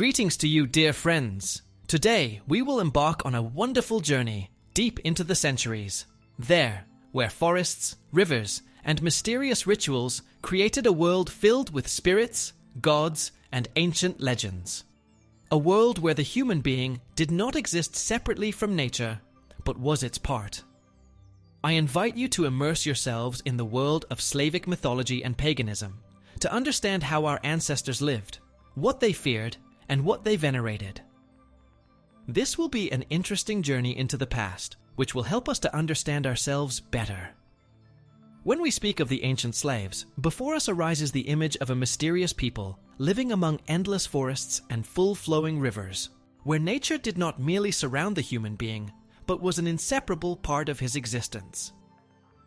Greetings to you, dear friends. Today, we will embark on a wonderful journey deep into the centuries. There, where forests, rivers, and mysterious rituals created a world filled with spirits, gods, and ancient legends. A world where the human being did not exist separately from nature, but was its part. I invite you to immerse yourselves in the world of Slavic mythology and paganism, to understand how our ancestors lived, what they feared, and what they venerated. This will be an interesting journey into the past, which will help us to understand ourselves better. When we speak of the ancient slaves, before us arises the image of a mysterious people living among endless forests and full-flowing rivers, where nature did not merely surround the human being, but was an inseparable part of his existence.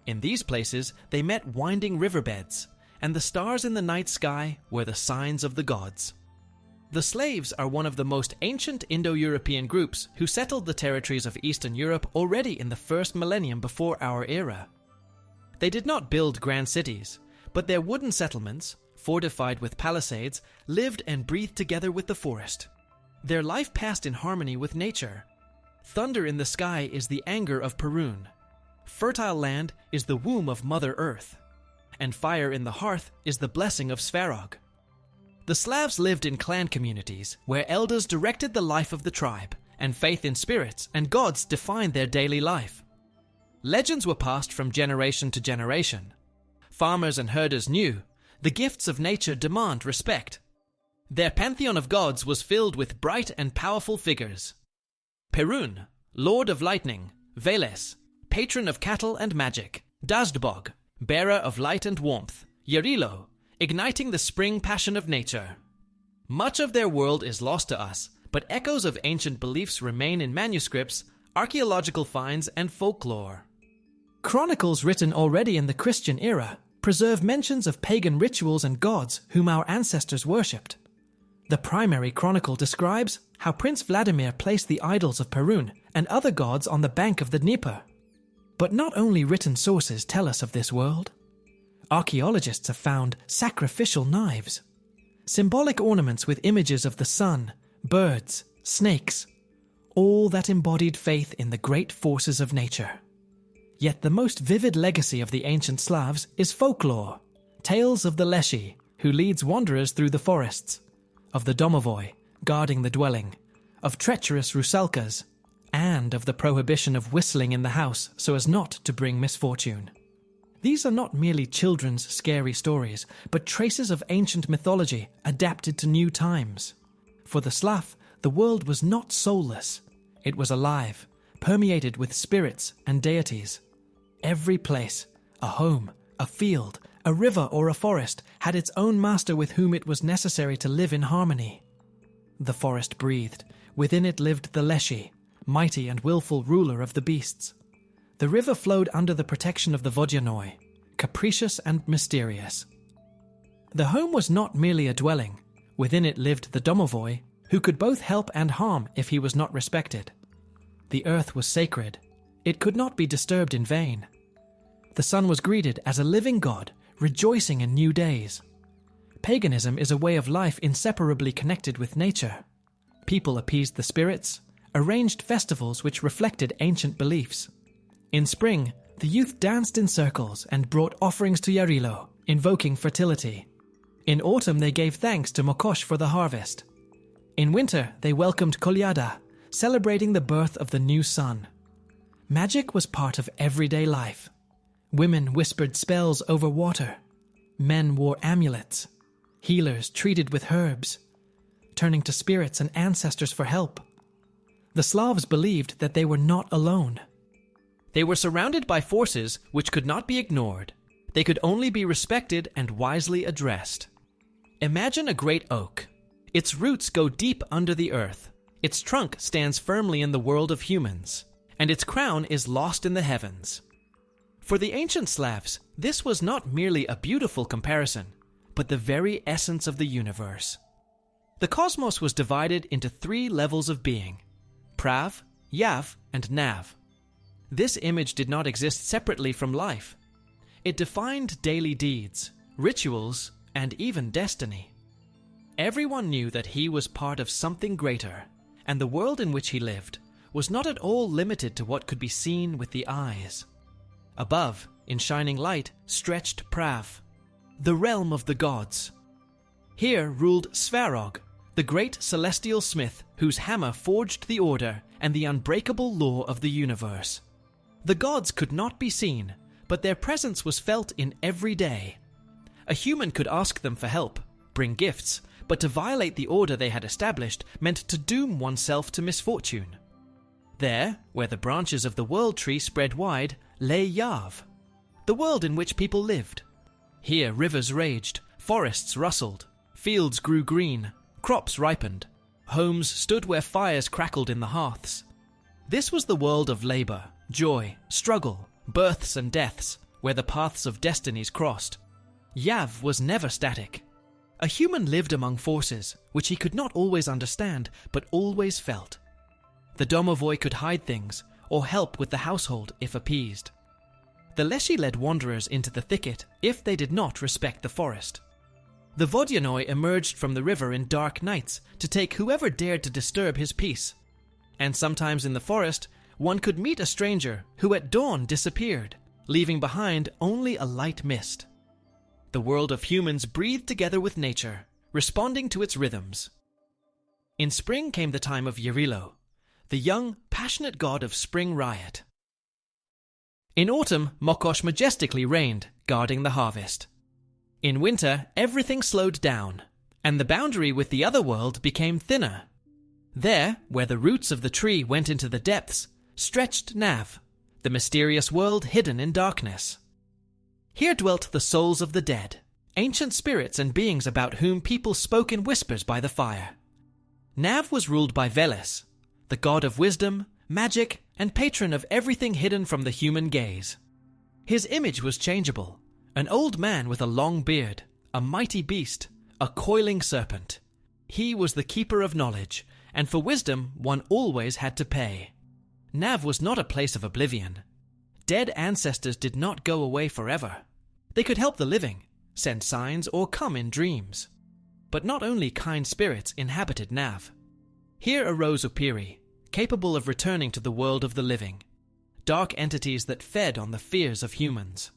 In these places, they met winding riverbeds, and the stars in the night sky were the signs of the gods. The slaves are one of the most ancient Indo-European groups who settled the territories of Eastern Europe already in the first millennium before our era. They did not build grand cities, but their wooden settlements, fortified with palisades, lived and breathed together with the forest. Their life passed in harmony with nature. Thunder in the sky is the anger of Perun. Fertile land is the womb of Mother Earth. And fire in the hearth is the blessing of Svarog. The Slavs lived in clan communities where elders directed the life of the tribe, and faith in spirits and gods defined their daily life. Legends were passed from generation to generation. Farmers and herders knew the gifts of nature demand respect. Their pantheon of gods was filled with bright and powerful figures. Perun, lord of lightning; Veles, patron of cattle and magic; Dazdbog, bearer of light and warmth; Yarilo, igniting the spring passion of nature. Much of their world is lost to us, but echoes of ancient beliefs remain in manuscripts, archaeological finds, and folklore. Chronicles written already in the Christian era preserve mentions of pagan rituals and gods whom our ancestors worshipped. The primary chronicle describes how Prince Vladimir placed the idols of Perun and other gods on the bank of the Dnieper. But not only written sources tell us of this world. Archaeologists have found sacrificial knives, symbolic ornaments with images of the sun, birds, snakes, all that embodied faith in the great forces of nature. Yet the most vivid legacy of the ancient Slavs is folklore, tales of the Leshi, who leads wanderers through the forests, of the domovoi, guarding the dwelling, of treacherous rusalkas, and of the prohibition of whistling in the house so as not to bring misfortune. These are not merely children's scary stories, but traces of ancient mythology adapted to new times. For the Slav, the world was not soulless. It was alive, permeated with spirits and deities. Every place, a home, a field, a river or a forest, had its own master with whom it was necessary to live in harmony. The forest breathed. Within it lived the Leshi, mighty and willful ruler of the beasts. The river flowed under the protection of the Vodyanoi, capricious and mysterious. The home was not merely a dwelling. Within it lived the domovoi, who could both help and harm if he was not respected. The earth was sacred. It could not be disturbed in vain. The sun was greeted as a living god, rejoicing in new days. Paganism is a way of life inseparably connected with nature. People appeased the spirits, arranged festivals which reflected ancient beliefs. In spring, the youth danced in circles and brought offerings to Yarilo, invoking fertility. In autumn, they gave thanks to Mokosh for the harvest. In winter, they welcomed Kolyada, celebrating the birth of the new sun. Magic was part of everyday life. Women whispered spells over water. Men wore amulets. Healers treated with herbs, turning to spirits and ancestors for help. The Slavs believed that they were not alone. They were surrounded by forces which could not be ignored. They could only be respected and wisely addressed. Imagine a great oak. Its roots go deep under the earth. Its trunk stands firmly in the world of humans, and its crown is lost in the heavens. For the ancient Slavs, this was not merely a beautiful comparison, but the very essence of the universe. The cosmos was divided into 3 levels of being: Prav, Yav, and Nav. This image did not exist separately from life. It defined daily deeds, rituals, and even destiny. Everyone knew that he was part of something greater, and the world in which he lived was not at all limited to what could be seen with the eyes. Above, in shining light, stretched Prav, the realm of the gods. Here ruled Svarog, the great celestial smith whose hammer forged the order and the unbreakable law of the universe. The gods could not be seen, but their presence was felt in every day. A human could ask them for help, bring gifts, but to violate the order they had established meant to doom oneself to misfortune. There, where the branches of the world tree spread wide, lay Yav, the world in which people lived. Here rivers raged, forests rustled, fields grew green, crops ripened, homes stood where fires crackled in the hearths. This was the world of labor, joy, struggle, births and deaths, where the paths of destinies crossed. Yav was never static. A human lived among forces which he could not always understand, but always felt. The domovoi could hide things, or help with the household if appeased. The Leshy led wanderers into the thicket if they did not respect the forest. The Vodyanoi emerged from the river in dark nights to take whoever dared to disturb his peace. And sometimes in the forest, one could meet a stranger who at dawn disappeared, leaving behind only a light mist. The world of humans breathed together with nature, responding to its rhythms. In spring came the time of Yarilo, the young, passionate god of spring riot. In autumn, Mokosh majestically reigned, guarding the harvest. In winter, everything slowed down, and the boundary with the other world became thinner. There, where the roots of the tree went into the depths, stretched Nav, the mysterious world hidden in darkness. Here dwelt the souls of the dead, ancient spirits and beings about whom people spoke in whispers by the fire. Nav was ruled by Veles, the god of wisdom, magic, and patron of everything hidden from the human gaze. His image was changeable, an old man with a long beard, a mighty beast, a coiling serpent. He was the keeper of knowledge, and for wisdom one always had to pay. Nav was not a place of oblivion. Dead ancestors did not go away forever. They could help the living, send signs, or come in dreams. But not only kind spirits inhabited Nav. Here arose Upiri, capable of returning to the world of the living, dark entities that fed on the fears of humans.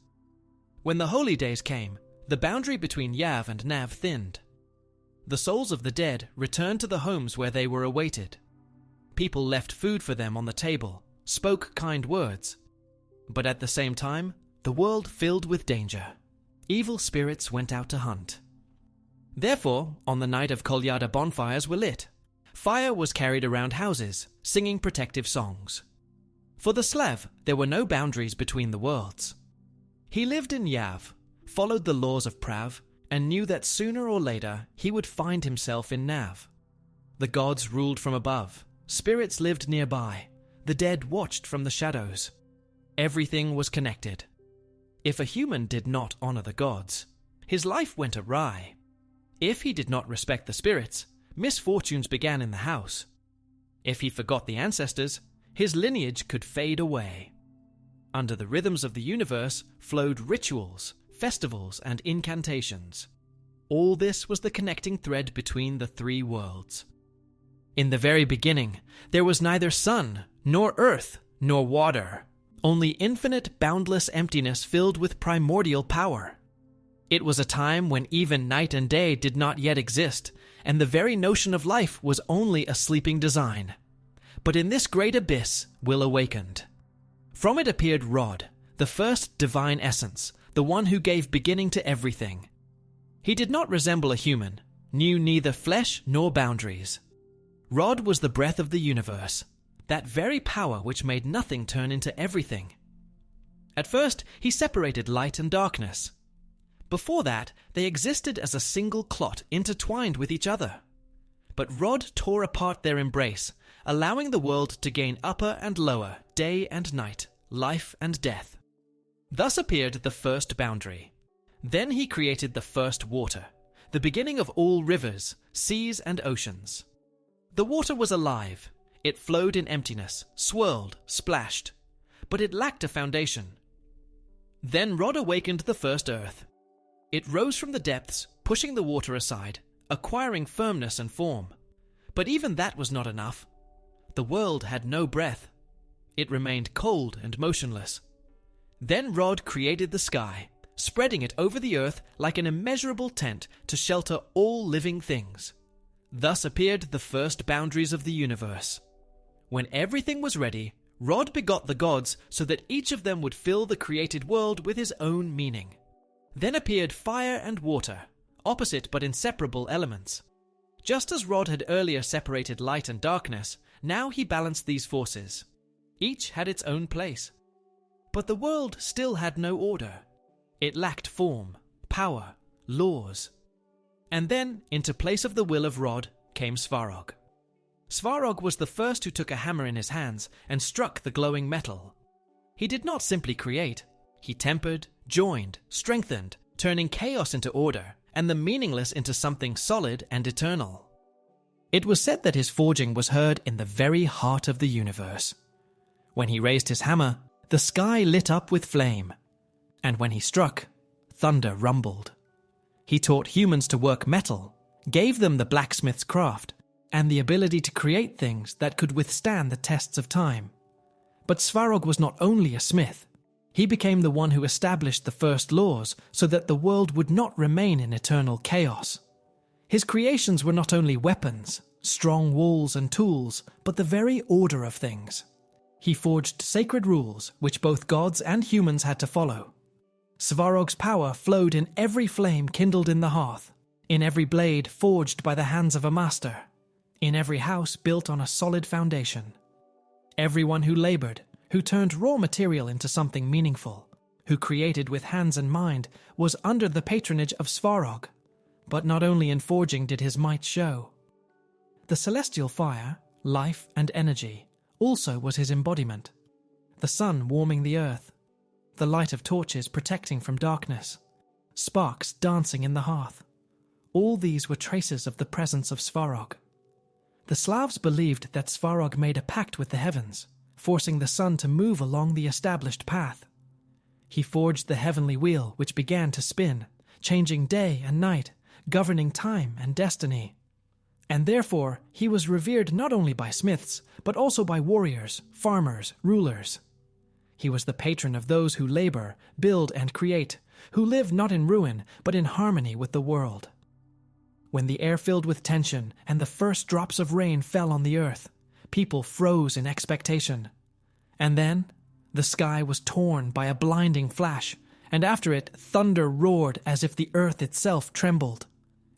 When the holy days came, the boundary between Yav and Nav thinned. The souls of the dead returned to the homes where they were awaited. People left food for them on the table, spoke kind words. But at the same time, the world filled with danger. Evil spirits went out to hunt. Therefore, on the night of Kolyada bonfires were lit. Fire was carried around houses, singing protective songs. For the Slav, there were no boundaries between the worlds. He lived in Yav, followed the laws of Prav, and knew that sooner or later he would find himself in Nav. The gods ruled from above, spirits lived nearby, the dead watched from the shadows. Everything was connected. If a human did not honor the gods, his life went awry. If he did not respect the spirits, misfortunes began in the house. If he forgot the ancestors, his lineage could fade away. Under the rhythms of the universe flowed rituals, festivals, and incantations. All this was the connecting thread between the three worlds. In the very beginning, there was neither sun, nor earth, nor water, only infinite, boundless emptiness filled with primordial power. It was a time when even night and day did not yet exist, and the very notion of life was only a sleeping design. But in this great abyss, Will awakened. From it appeared Rod, the first divine essence, the one who gave beginning to everything. He did not resemble a human, knew neither flesh nor boundaries. Rod was the breath of the universe, that very power which made nothing turn into everything. At first, he separated light and darkness. Before that, they existed as a single clot intertwined with each other. But Rod tore apart their embrace, allowing the world to gain upper and lower, day and night, life and death. Thus appeared the first boundary. Then he created the first water, the beginning of all rivers, seas, and oceans. The water was alive. It flowed in emptiness, swirled, splashed. But it lacked a foundation. Then Rod awakened the first earth. It rose from the depths, pushing the water aside, acquiring firmness and form. But even that was not enough. The world had no breath. It remained cold and motionless. Then Rod created the sky, spreading it over the earth like an immeasurable tent to shelter all living things. Thus appeared the first boundaries of the universe. When everything was ready, Rod begot the gods so that each of them would fill the created world with his own meaning. Then appeared fire and water, opposite but inseparable elements. Just as Rod had earlier separated light and darkness, now he balanced these forces. Each had its own place. But the world still had no order. It lacked form, power, laws. And then, into place of the will of Rod, came Svarog. Svarog was the first who took a hammer in his hands and struck the glowing metal. He did not simply create. He tempered, joined, strengthened, turning chaos into order and the meaningless into something solid and eternal. It was said that his forging was heard in the very heart of the universe. When he raised his hammer, the sky lit up with flame, and when he struck, thunder rumbled. He taught humans to work metal, gave them the blacksmith's craft, and the ability to create things that could withstand the tests of time. But Svarog was not only a smith. He became the one who established the first laws so that the world would not remain in eternal chaos. His creations were not only weapons, strong walls and tools, but the very order of things. He forged sacred rules which both gods and humans had to follow. Svarog's power flowed in every flame kindled in the hearth, in every blade forged by the hands of a master, in every house built on a solid foundation. Everyone who labored, who turned raw material into something meaningful, who created with hands and mind, was under the patronage of Svarog. But not only in forging did his might show. The celestial fire, life and energy, also was his embodiment. The sun warming the earth, the light of torches protecting from darkness, sparks dancing in the hearth. All these were traces of the presence of Svarog. The Slavs believed that Svarog made a pact with the heavens, forcing the sun to move along the established path. He forged the heavenly wheel which began to spin, changing day and night, governing time and destiny. And therefore, he was revered not only by smiths, but also by warriors, farmers, rulers. He was the patron of those who labor, build, and create, who live not in ruin, but in harmony with the world. When the air filled with tension and the first drops of rain fell on the earth, people froze in expectation. And then, the sky was torn by a blinding flash, and after it, thunder roared as if the earth itself trembled.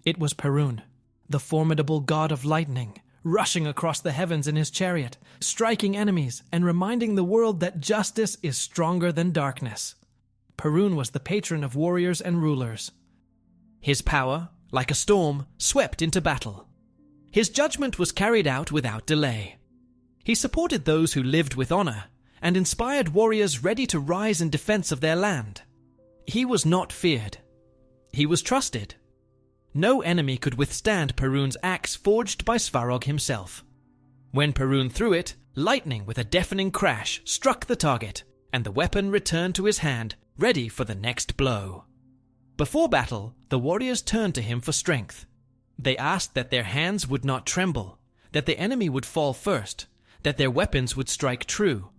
It was Perun, the formidable god of lightning, rushing across the heavens in his chariot, striking enemies and reminding the world that justice is stronger than darkness. Perun was the patron of warriors and rulers. His power, like a storm, swept into battle. His judgment was carried out without delay. He supported those who lived with honor and inspired warriors ready to rise in defense of their land. He was not feared. He was trusted. No enemy could withstand Perun's axe forged by Svarog himself. When Perun threw it, lightning with a deafening crash struck the target, and the weapon returned to his hand, ready for the next blow. Before battle, the warriors turned to him for strength. They asked that their hands would not tremble, that the enemy would fall first, that their weapons would strike true,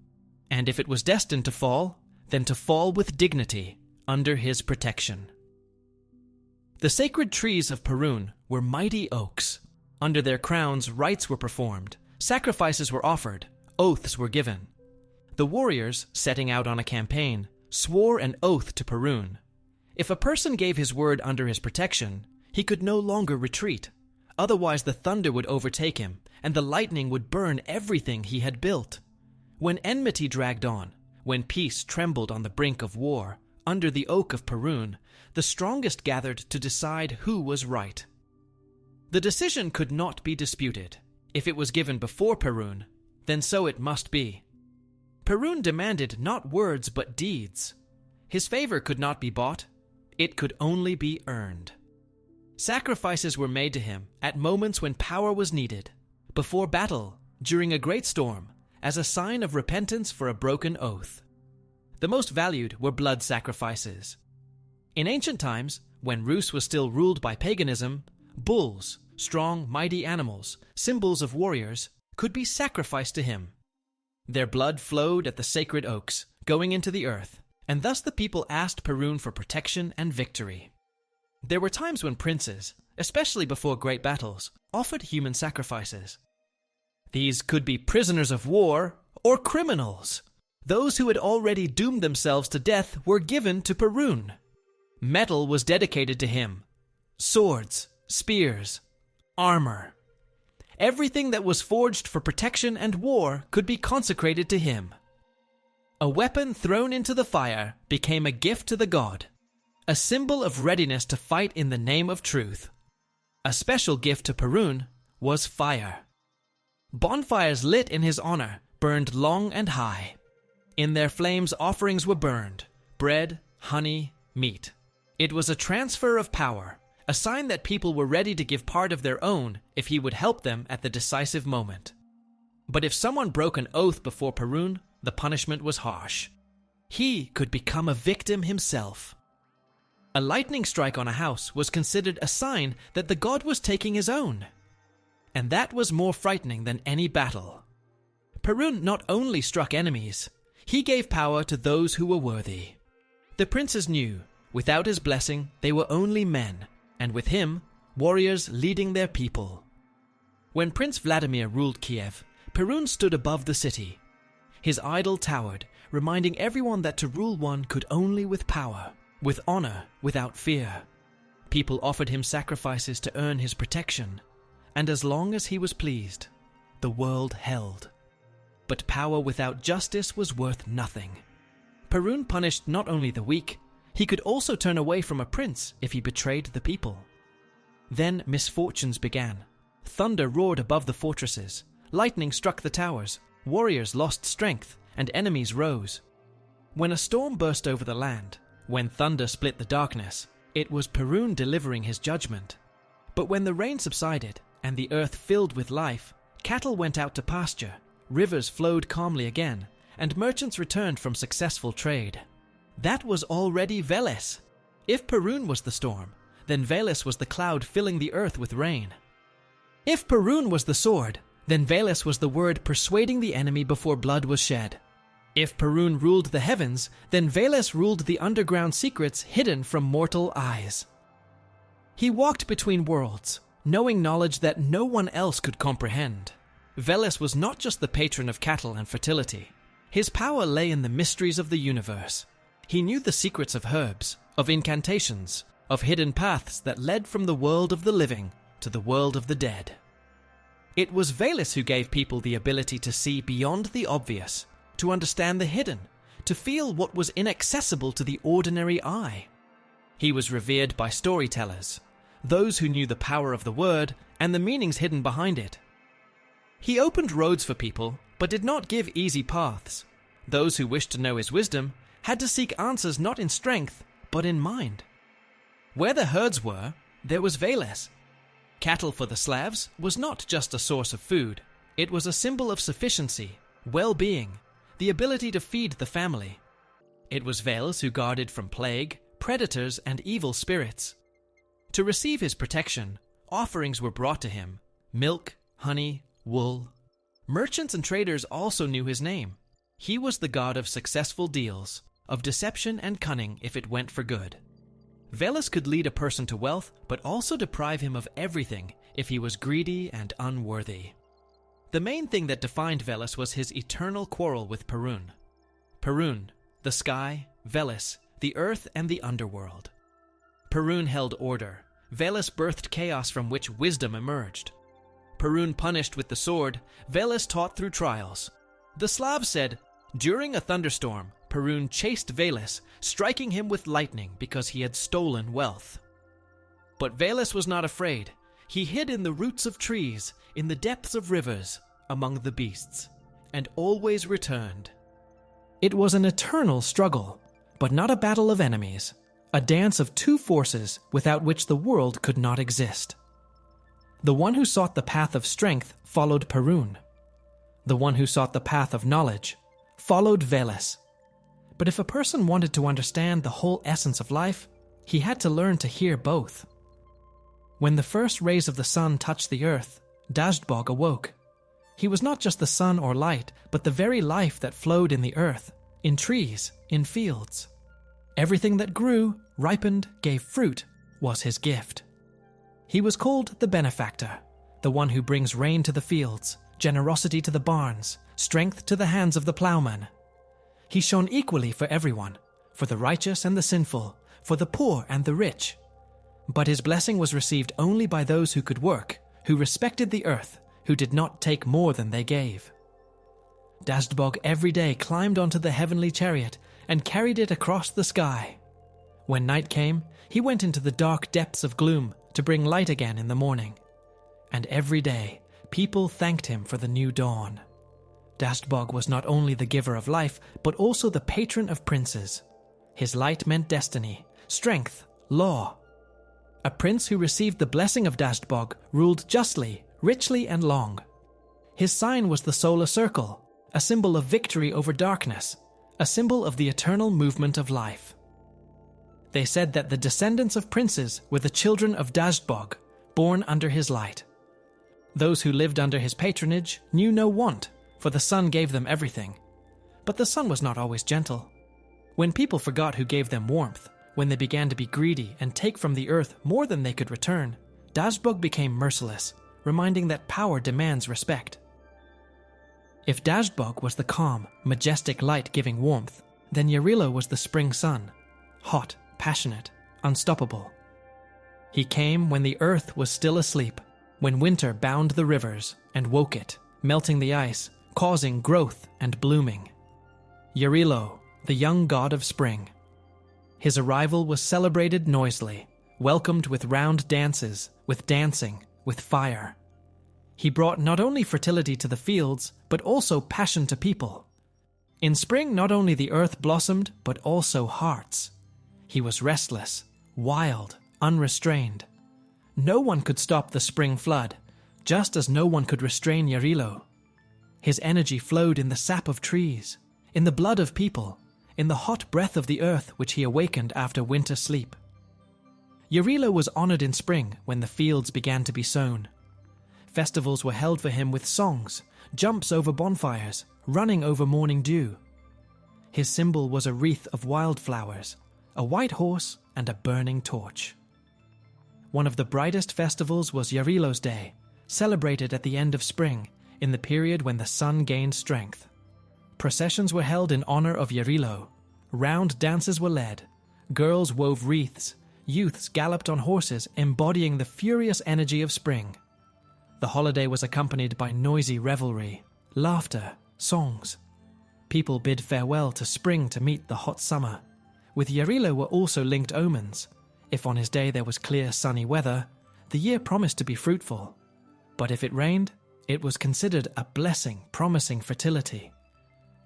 and if it was destined to fall, then to fall with dignity, under his protection. The sacred trees of Perun were mighty oaks. Under their crowns, rites were performed, sacrifices were offered, oaths were given. The warriors, setting out on a campaign, swore an oath to Perun. If a person gave his word under his protection, he could no longer retreat. Otherwise the thunder would overtake him, and the lightning would burn everything he had built. When enmity dragged on, when peace trembled on the brink of war, under the oak of Perun, the strongest gathered to decide who was right. The decision could not be disputed. If it was given before Perun, then so it must be. Perun demanded not words but deeds. His favor could not be bought. It could only be earned. Sacrifices were made to him at moments when power was needed, before battle, during a great storm, as a sign of repentance for a broken oath. The most valued were blood sacrifices. In ancient times, when Rus was still ruled by paganism, Bulls, strong, mighty animals, symbols of warriors, could be sacrificed to him. Their blood flowed at the sacred oaks, going into the earth, and thus the people asked Perun for protection and victory. There were times when princes, especially before great battles, offered human sacrifices. These could be prisoners of war or criminals. Those who had already doomed themselves to death were given to Perun. Metal was dedicated to him. Swords, spears, armor. Everything that was forged for protection and war could be consecrated to him. A weapon thrown into the fire became a gift to the god, a symbol of readiness to fight in the name of truth. A special gift to Perun was fire. Bonfires lit in his honor burned long and high. In their flames offerings were burned, bread, honey, meat. It was a transfer of power, a sign that people were ready to give part of their own if he would help them at the decisive moment. But if someone broke an oath before Perun, the punishment was harsh. He could become a victim himself. A lightning strike on a house was considered a sign that the god was taking his own. And that was more frightening than any battle. Perun not only struck enemies, he gave power to those who were worthy. The princes knew, without his blessing, they were only men, and with him, warriors leading their people. When Prince Vladimir ruled Kiev, Perun stood above the city. His idol towered, reminding everyone that to rule one could only with power, with honor, without fear. People offered him sacrifices to earn his protection, and as long as he was pleased, the world held. But power without justice was worth nothing. Perun punished not only the weak, he could also turn away from a prince if he betrayed the people. Then misfortunes began. Thunder roared above the fortresses, lightning struck the towers, warriors lost strength, and enemies rose. When a storm burst over the land, when thunder split the darkness, it was Perun delivering his judgment. But when the rain subsided and the earth filled with life, cattle went out to pasture, rivers flowed calmly again, and merchants returned from successful trade. That was already Veles. If Perun was the storm, then Veles was the cloud filling the earth with rain. If Perun was the sword, then Veles was the word persuading the enemy before blood was shed. If Perun ruled the heavens, then Veles ruled the underground secrets hidden from mortal eyes. He walked between worlds, knowing knowledge that no one else could comprehend. Veles was not just the patron of cattle and fertility. His power lay in the mysteries of the universe. He knew the secrets of herbs, of incantations, of hidden paths that led from the world of the living to the world of the dead. It was Veles who gave people the ability to see beyond the obvious, to understand the hidden, to feel what was inaccessible to the ordinary eye. He was revered by storytellers, those who knew the power of the word and the meanings hidden behind it. He opened roads for people, but did not give easy paths. Those who wished to know his wisdom had to seek answers not in strength, but in mind. Where the herds were, there was Veles. Cattle for the Slavs was not just a source of food. It was a symbol of sufficiency, well-being, the ability to feed the family. It was Veles who guarded from plague, predators, and evil spirits. To receive his protection, offerings were brought to him: milk, honey, wool. Merchants and traders also knew his name. He was the god of successful deals, of deception and cunning if it went for good. Veles could lead a person to wealth, but also deprive him of everything if he was greedy and unworthy. The main thing that defined Veles was his eternal quarrel with Perun. Perun, the sky, Veles, the earth and the underworld. Perun held order. Veles birthed chaos from which wisdom emerged. Perun punished with the sword. Veles taught through trials. The Slavs said, during a thunderstorm, Perun chased Veles, striking him with lightning because he had stolen wealth. But Veles was not afraid. He hid in the roots of trees, in the depths of rivers, among the beasts, and always returned. It was an eternal struggle, but not a battle of enemies, a dance of two forces without which the world could not exist. The one who sought the path of strength followed Perun. The one who sought the path of knowledge followed Veles. But if a person wanted to understand the whole essence of life, he had to learn to hear both. When the first rays of the sun touched the earth, Dazdbog awoke. He was not just the sun or light, but the very life that flowed in the earth, in trees, in fields. Everything that grew, ripened, gave fruit, was his gift. He was called the benefactor, the one who brings rain to the fields, generosity to the barns, strength to the hands of the plowman. He shone equally for everyone, for the righteous and the sinful, for the poor and the rich. But his blessing was received only by those who could work, who respected the earth, who did not take more than they gave. Dazdbog every day climbed onto the heavenly chariot and carried it across the sky. When night came, he went into the dark depths of gloom to bring light again in the morning. And every day, people thanked him for the new dawn. Dazdbog was not only the giver of life, but also the patron of princes. His light meant destiny, strength, law. A prince who received the blessing of Dazdbog ruled justly, richly, and long. His sign was the solar circle, a symbol of victory over darkness, a symbol of the eternal movement of life. They said that the descendants of princes were the children of Dazdbog, born under his light. Those who lived under his patronage knew no want, for the sun gave them everything. But the sun was not always gentle. When people forgot who gave them warmth, when they began to be greedy and take from the earth more than they could return, Dazdbog became merciless, reminding that power demands respect. If Dazdbog was the calm, majestic light giving warmth, then Yarilo was the spring sun, hot, passionate, unstoppable. He came when the earth was still asleep, when winter bound the rivers and woke it, melting the ice, causing growth and blooming. Yarilo, the young god of spring. His arrival was celebrated noisily, welcomed with round dances, with dancing, with fire. He brought not only fertility to the fields, but also passion to people. In spring, not only the earth blossomed, but also hearts. He was restless, wild, unrestrained. No one could stop the spring flood, just as no one could restrain Yarilo. His energy flowed in the sap of trees, in the blood of people, in the hot breath of the earth which he awakened after winter sleep. Yarilo was honored in spring when the fields began to be sown. Festivals were held for him with songs, jumps over bonfires, running over morning dew. His symbol was a wreath of wildflowers, a white horse, and a burning torch. One of the brightest festivals was Yarilo's Day, celebrated at the end of spring, in the period when the sun gained strength. Processions were held in honor of Yarilo. Round dances were led. Girls wove wreaths. Youths galloped on horses, embodying the furious energy of spring. The holiday was accompanied by noisy revelry, laughter, songs. People bid farewell to spring to meet the hot summer. With Yarilo were also linked omens. If on his day there was clear sunny weather, the year promised to be fruitful. But if it rained, it was considered a blessing promising fertility.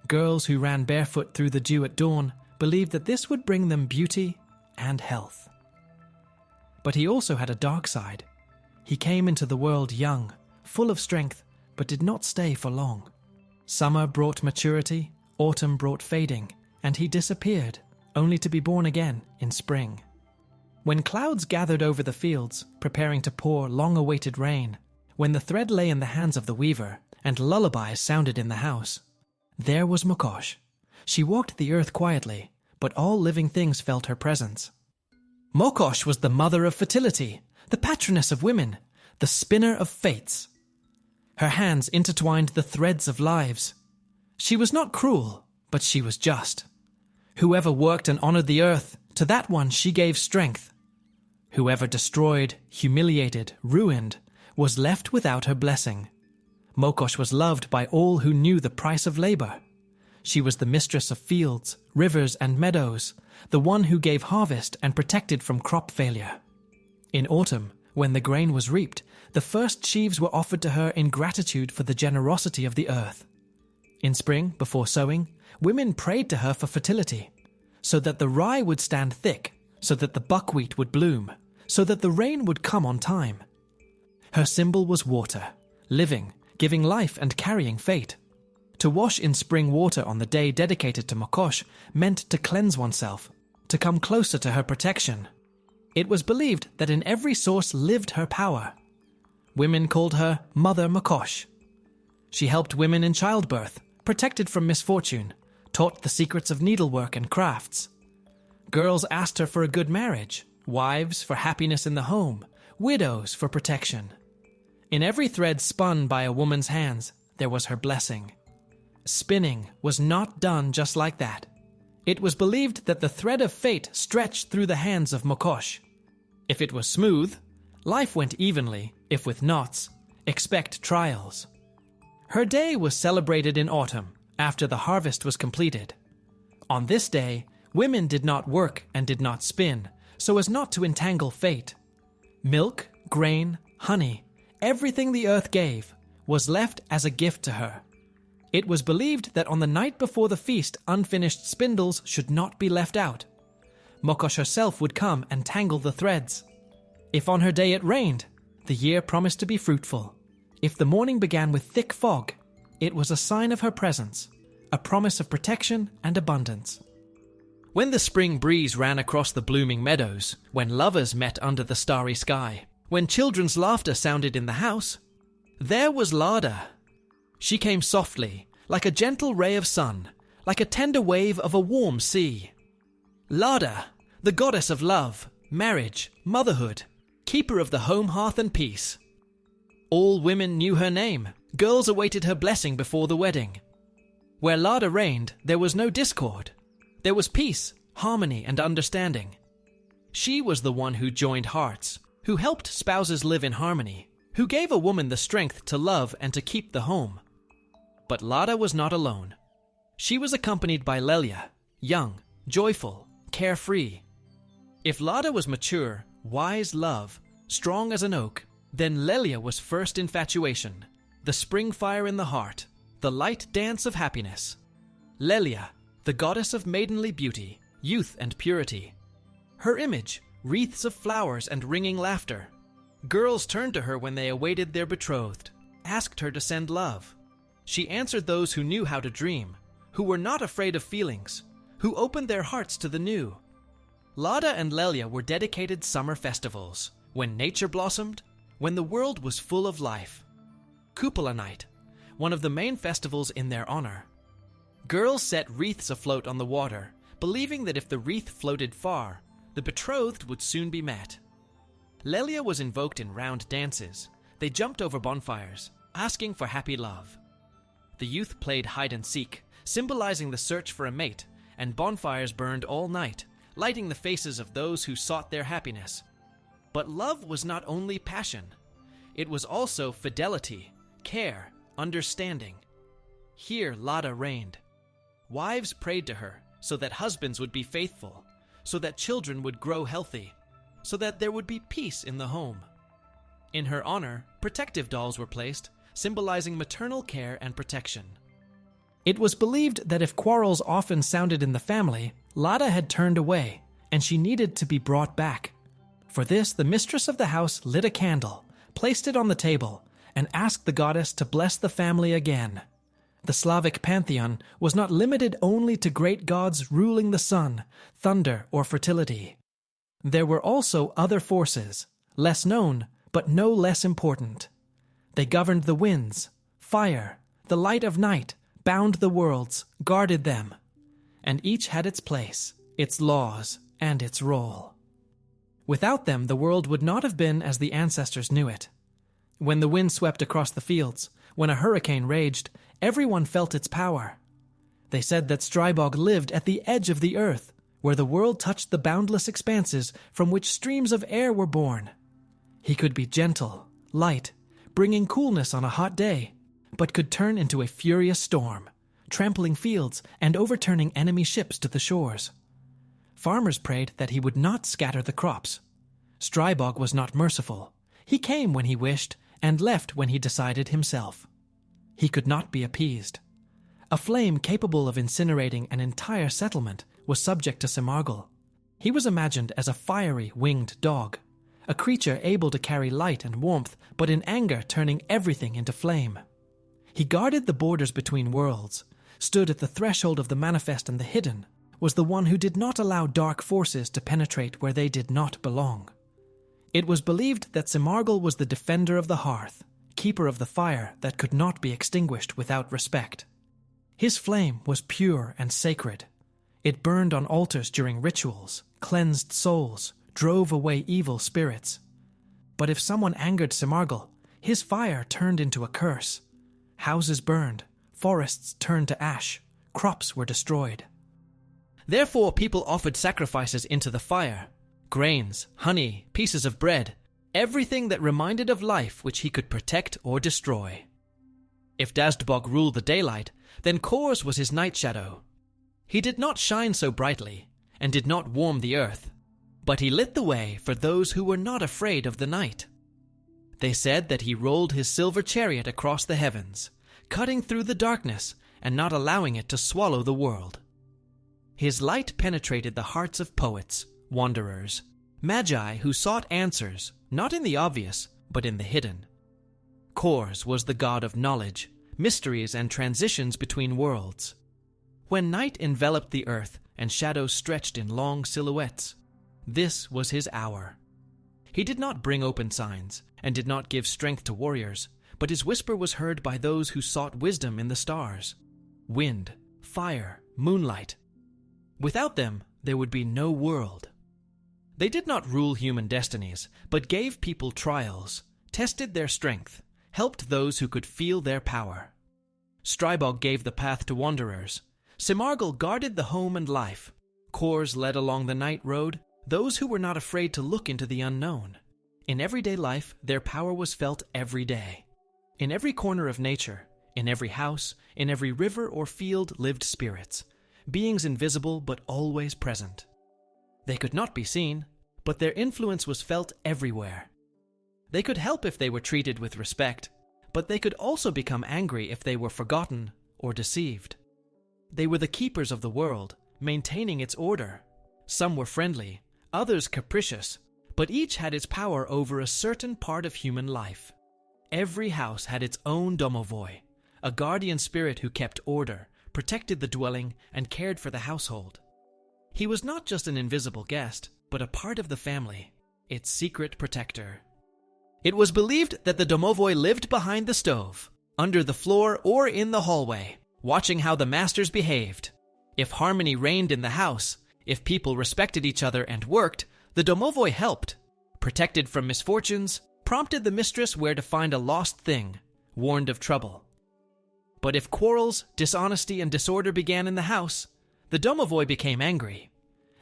Girls who ran barefoot through the dew at dawn believed that this would bring them beauty and health. But he also had a dark side. He came into the world young, full of strength, but did not stay for long. Summer brought maturity, autumn brought fading, and he disappeared, only to be born again in spring. When clouds gathered over the fields, preparing to pour long-awaited rain, when the thread lay in the hands of the weaver, and lullabies sounded in the house, there was Mokosh. She walked the earth quietly, but all living things felt her presence. Mokosh was the mother of fertility, the patroness of women, the spinner of fates. Her hands intertwined the threads of lives. She was not cruel, but she was just. Whoever worked and honored the earth, to that one she gave strength. Whoever destroyed, humiliated, ruined, was left without her blessing. Mokosh was loved by all who knew the price of labor. She was the mistress of fields, rivers, and meadows, the one who gave harvest and protected from crop failure. In autumn, when the grain was reaped, the first sheaves were offered to her in gratitude for the generosity of the earth. In spring, before sowing, women prayed to her for fertility, so that the rye would stand thick, so that the buckwheat would bloom, so that the rain would come on time. Her symbol was water, living, giving life and carrying fate. To wash in spring water on the day dedicated to Mokosh meant to cleanse oneself, to come closer to her protection. It was believed that in every source lived her power. Women called her Mother Makosh. She helped women in childbirth, protected from misfortune, taught the secrets of needlework and crafts. Girls asked her for a good marriage, wives for happiness in the home, widows for protection. In every thread spun by a woman's hands, there was her blessing. Spinning was not done just like that. It was believed that the thread of fate stretched through the hands of Makosh. If it was smooth, life went evenly. If with knots, expect trials. Her day was celebrated in autumn, after the harvest was completed. On this day, women did not work and did not spin, so as not to entangle fate. Milk, grain, honey, everything the earth gave, was left as a gift to her. It was believed that on the night before the feast, unfinished spindles should not be left out. Makosh herself would come and tangle the threads. If on her day it rained, the year promised to be fruitful. If the morning began with thick fog, it was a sign of her presence, a promise of protection and abundance. When the spring breeze ran across the blooming meadows, when lovers met under the starry sky, when children's laughter sounded in the house, there was Lada. She came softly, like a gentle ray of sun, like a tender wave of a warm sea. Lada, the goddess of love, marriage, motherhood, keeper of the home hearth and peace. All women knew her name. Girls awaited her blessing before the wedding. Where Lada reigned, there was no discord. There was peace, harmony, and understanding. She was the one who joined hearts, who helped spouses live in harmony, who gave a woman the strength to love and to keep the home. But Lada was not alone. She was accompanied by Lelia, young, joyful, carefree. If Lada was mature, wise love, strong as an oak, then Lelia was first infatuation, the spring fire in the heart, the light dance of happiness. Lelia, the goddess of maidenly beauty, youth and purity. Her image, wreaths of flowers and ringing laughter. Girls turned to her when they awaited their betrothed, asked her to send love. She answered those who knew how to dream, who were not afraid of feelings, who opened their hearts to the new. Lada and Lelia were dedicated summer festivals, when nature blossomed, when the world was full of life. Cupola Night, one of the main festivals in their honor. Girls set wreaths afloat on the water, believing that if the wreath floated far, the betrothed would soon be met. Lelia was invoked in round dances. They jumped over bonfires, asking for happy love. The youth played hide and seek, symbolizing the search for a mate, and bonfires burned all night, lighting the faces of those who sought their happiness. But love was not only passion. It was also fidelity, care, understanding. Here Lada reigned. Wives prayed to her so that husbands would be faithful, so that children would grow healthy, so that there would be peace in the home. In her honor, protective dolls were placed, symbolizing maternal care and protection. It was believed that if quarrels often sounded in the family, Lada had turned away, and she needed to be brought back. For this, the mistress of the house lit a candle, placed it on the table, and asked the goddess to bless the family again. The Slavic pantheon was not limited only to great gods ruling the sun, thunder, or fertility. There were also other forces, less known, but no less important. They governed the winds, fire, the light of night, bound the worlds, guarded them. And each had its place, its laws, and its role. Without them, the world would not have been as the ancestors knew it. When the wind swept across the fields, when a hurricane raged, everyone felt its power. They said that Strybog lived at the edge of the earth, where the world touched the boundless expanses from which streams of air were born. He could be gentle, light, bringing coolness on a hot day, but could turn into a furious storm, trampling fields and overturning enemy ships to the shores. Farmers prayed that he would not scatter the crops. Strybog was not merciful. He came when he wished and left when he decided himself. He could not be appeased. A flame capable of incinerating an entire settlement was subject to Simargl. He was imagined as a fiery, winged dog, a creature able to carry light and warmth, but in anger turning everything into flame. He guarded the borders between worlds, stood at the threshold of the manifest and the hidden, was the one who did not allow dark forces to penetrate where they did not belong. It was believed that Simargl was the defender of the hearth, keeper of the fire that could not be extinguished without respect. His flame was pure and sacred. It burned on altars during rituals, cleansed souls, drove away evil spirits. But if someone angered Simargl, his fire turned into a curse. Houses burned, forests turned to ash, crops were destroyed. Therefore, people offered sacrifices into the fire: grains, honey, pieces of bread, everything that reminded of life which he could protect or destroy. If Dazdbog ruled the daylight, then Kors was his night shadow. He did not shine so brightly, and did not warm the earth, but he lit the way for those who were not afraid of the night. They said that he rolled his silver chariot across the heavens, cutting through the darkness and not allowing it to swallow the world. His light penetrated the hearts of poets, wanderers, magi who sought answers, not in the obvious, but in the hidden. Kors was the god of knowledge, mysteries and transitions between worlds. When night enveloped the earth and shadows stretched in long silhouettes, this was his hour. He did not bring open signs and did not give strength to warriors, but his whisper was heard by those who sought wisdom in the stars. Wind, fire, moonlight. Without them, there would be no world. They did not rule human destinies, but gave people trials, tested their strength, helped those who could feel their power. Strybog gave the path to wanderers. Simargl guarded the home and life. Kors led along the night road those who were not afraid to look into the unknown. In everyday life, their power was felt every day. In every corner of nature, in every house, in every river or field lived spirits, beings invisible but always present. They could not be seen, but their influence was felt everywhere. They could help if they were treated with respect, but they could also become angry if they were forgotten or deceived. They were the keepers of the world, maintaining its order. Some were friendly, others capricious, but each had its power over a certain part of human life. Every house had its own domovoi, a guardian spirit who kept order, protected the dwelling, and cared for the household. He was not just an invisible guest, but a part of the family, its secret protector. It was believed that the domovoi lived behind the stove, under the floor, or in the hallway, watching how the masters behaved. If harmony reigned in the house, if people respected each other and worked, the domovoi helped, protected from misfortunes, prompted the mistress where to find a lost thing, warned of trouble. But if quarrels, dishonesty, and disorder began in the house, the domovoi became angry.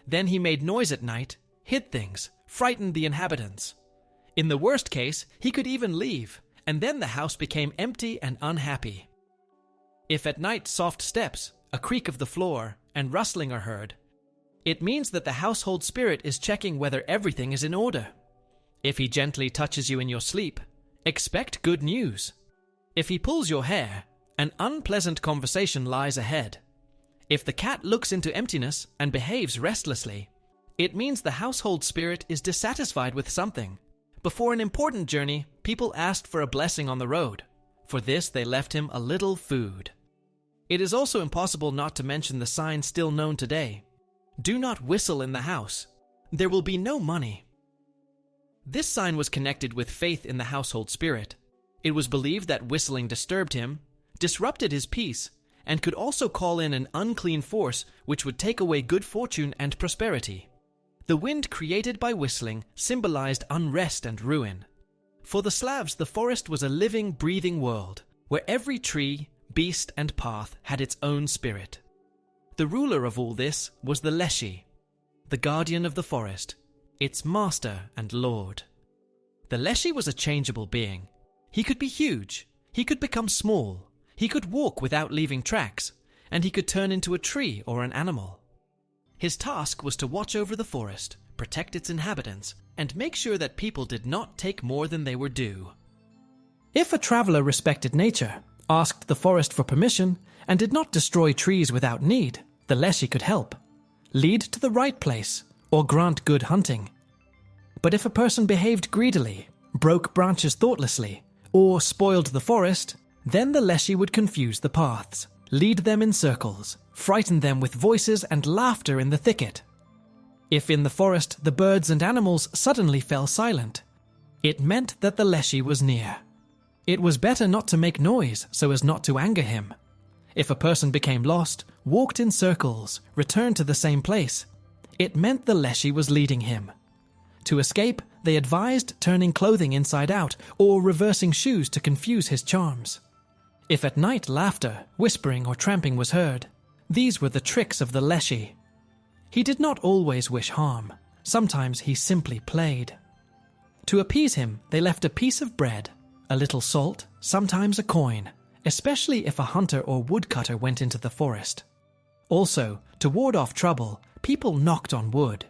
Then he made noise at night, hid things, frightened the inhabitants. In the worst case, he could even leave, and then the house became empty and unhappy. If at night soft steps, a creak of the floor, and rustling are heard, it means that the household spirit is checking whether everything is in order. If he gently touches you in your sleep, expect good news. If he pulls your hair, an unpleasant conversation lies ahead. If the cat looks into emptiness and behaves restlessly, it means the household spirit is dissatisfied with something. Before an important journey, people asked for a blessing on the road. For this, they left him a little food. It is also impossible not to mention the sign still known today. Do not whistle in the house. There will be no money. This sign was connected with faith in the household spirit. It was believed that whistling disturbed him, disrupted his peace, and could also call in an unclean force which would take away good fortune and prosperity. The wind created by whistling symbolized unrest and ruin. For the Slavs, the forest was a living, breathing world, where every tree, beast, and path had its own spirit. The ruler of all this was the Leshy, the guardian of the forest, its master and lord. The Leshy was a changeable being. He could be huge, he could become small, he could walk without leaving tracks, and he could turn into a tree or an animal. His task was to watch over the forest, protect its inhabitants, and make sure that people did not take more than they were due. If a traveler respected nature, asked the forest for permission, and did not destroy trees without need, the Leshy could help, lead to the right place, or grant good hunting. But if a person behaved greedily, broke branches thoughtlessly, or spoiled the forest, then the Leshy would confuse the paths, lead them in circles, frighten them with voices and laughter in the thicket. If in the forest the birds and animals suddenly fell silent, it meant that the leshy was near. It was better not to make noise so as not to anger him. If a person became lost, walked in circles, returned to the same place, it meant the leshy was leading him. To escape, they advised turning clothing inside out or reversing shoes to confuse his charms. If at night laughter, whispering or tramping was heard, these were the tricks of the leshy. He did not always wish harm. Sometimes he simply played. To appease him, they left a piece of bread, a little salt, sometimes a coin, especially if a hunter or woodcutter went into the forest. Also, to ward off trouble, people knocked on wood.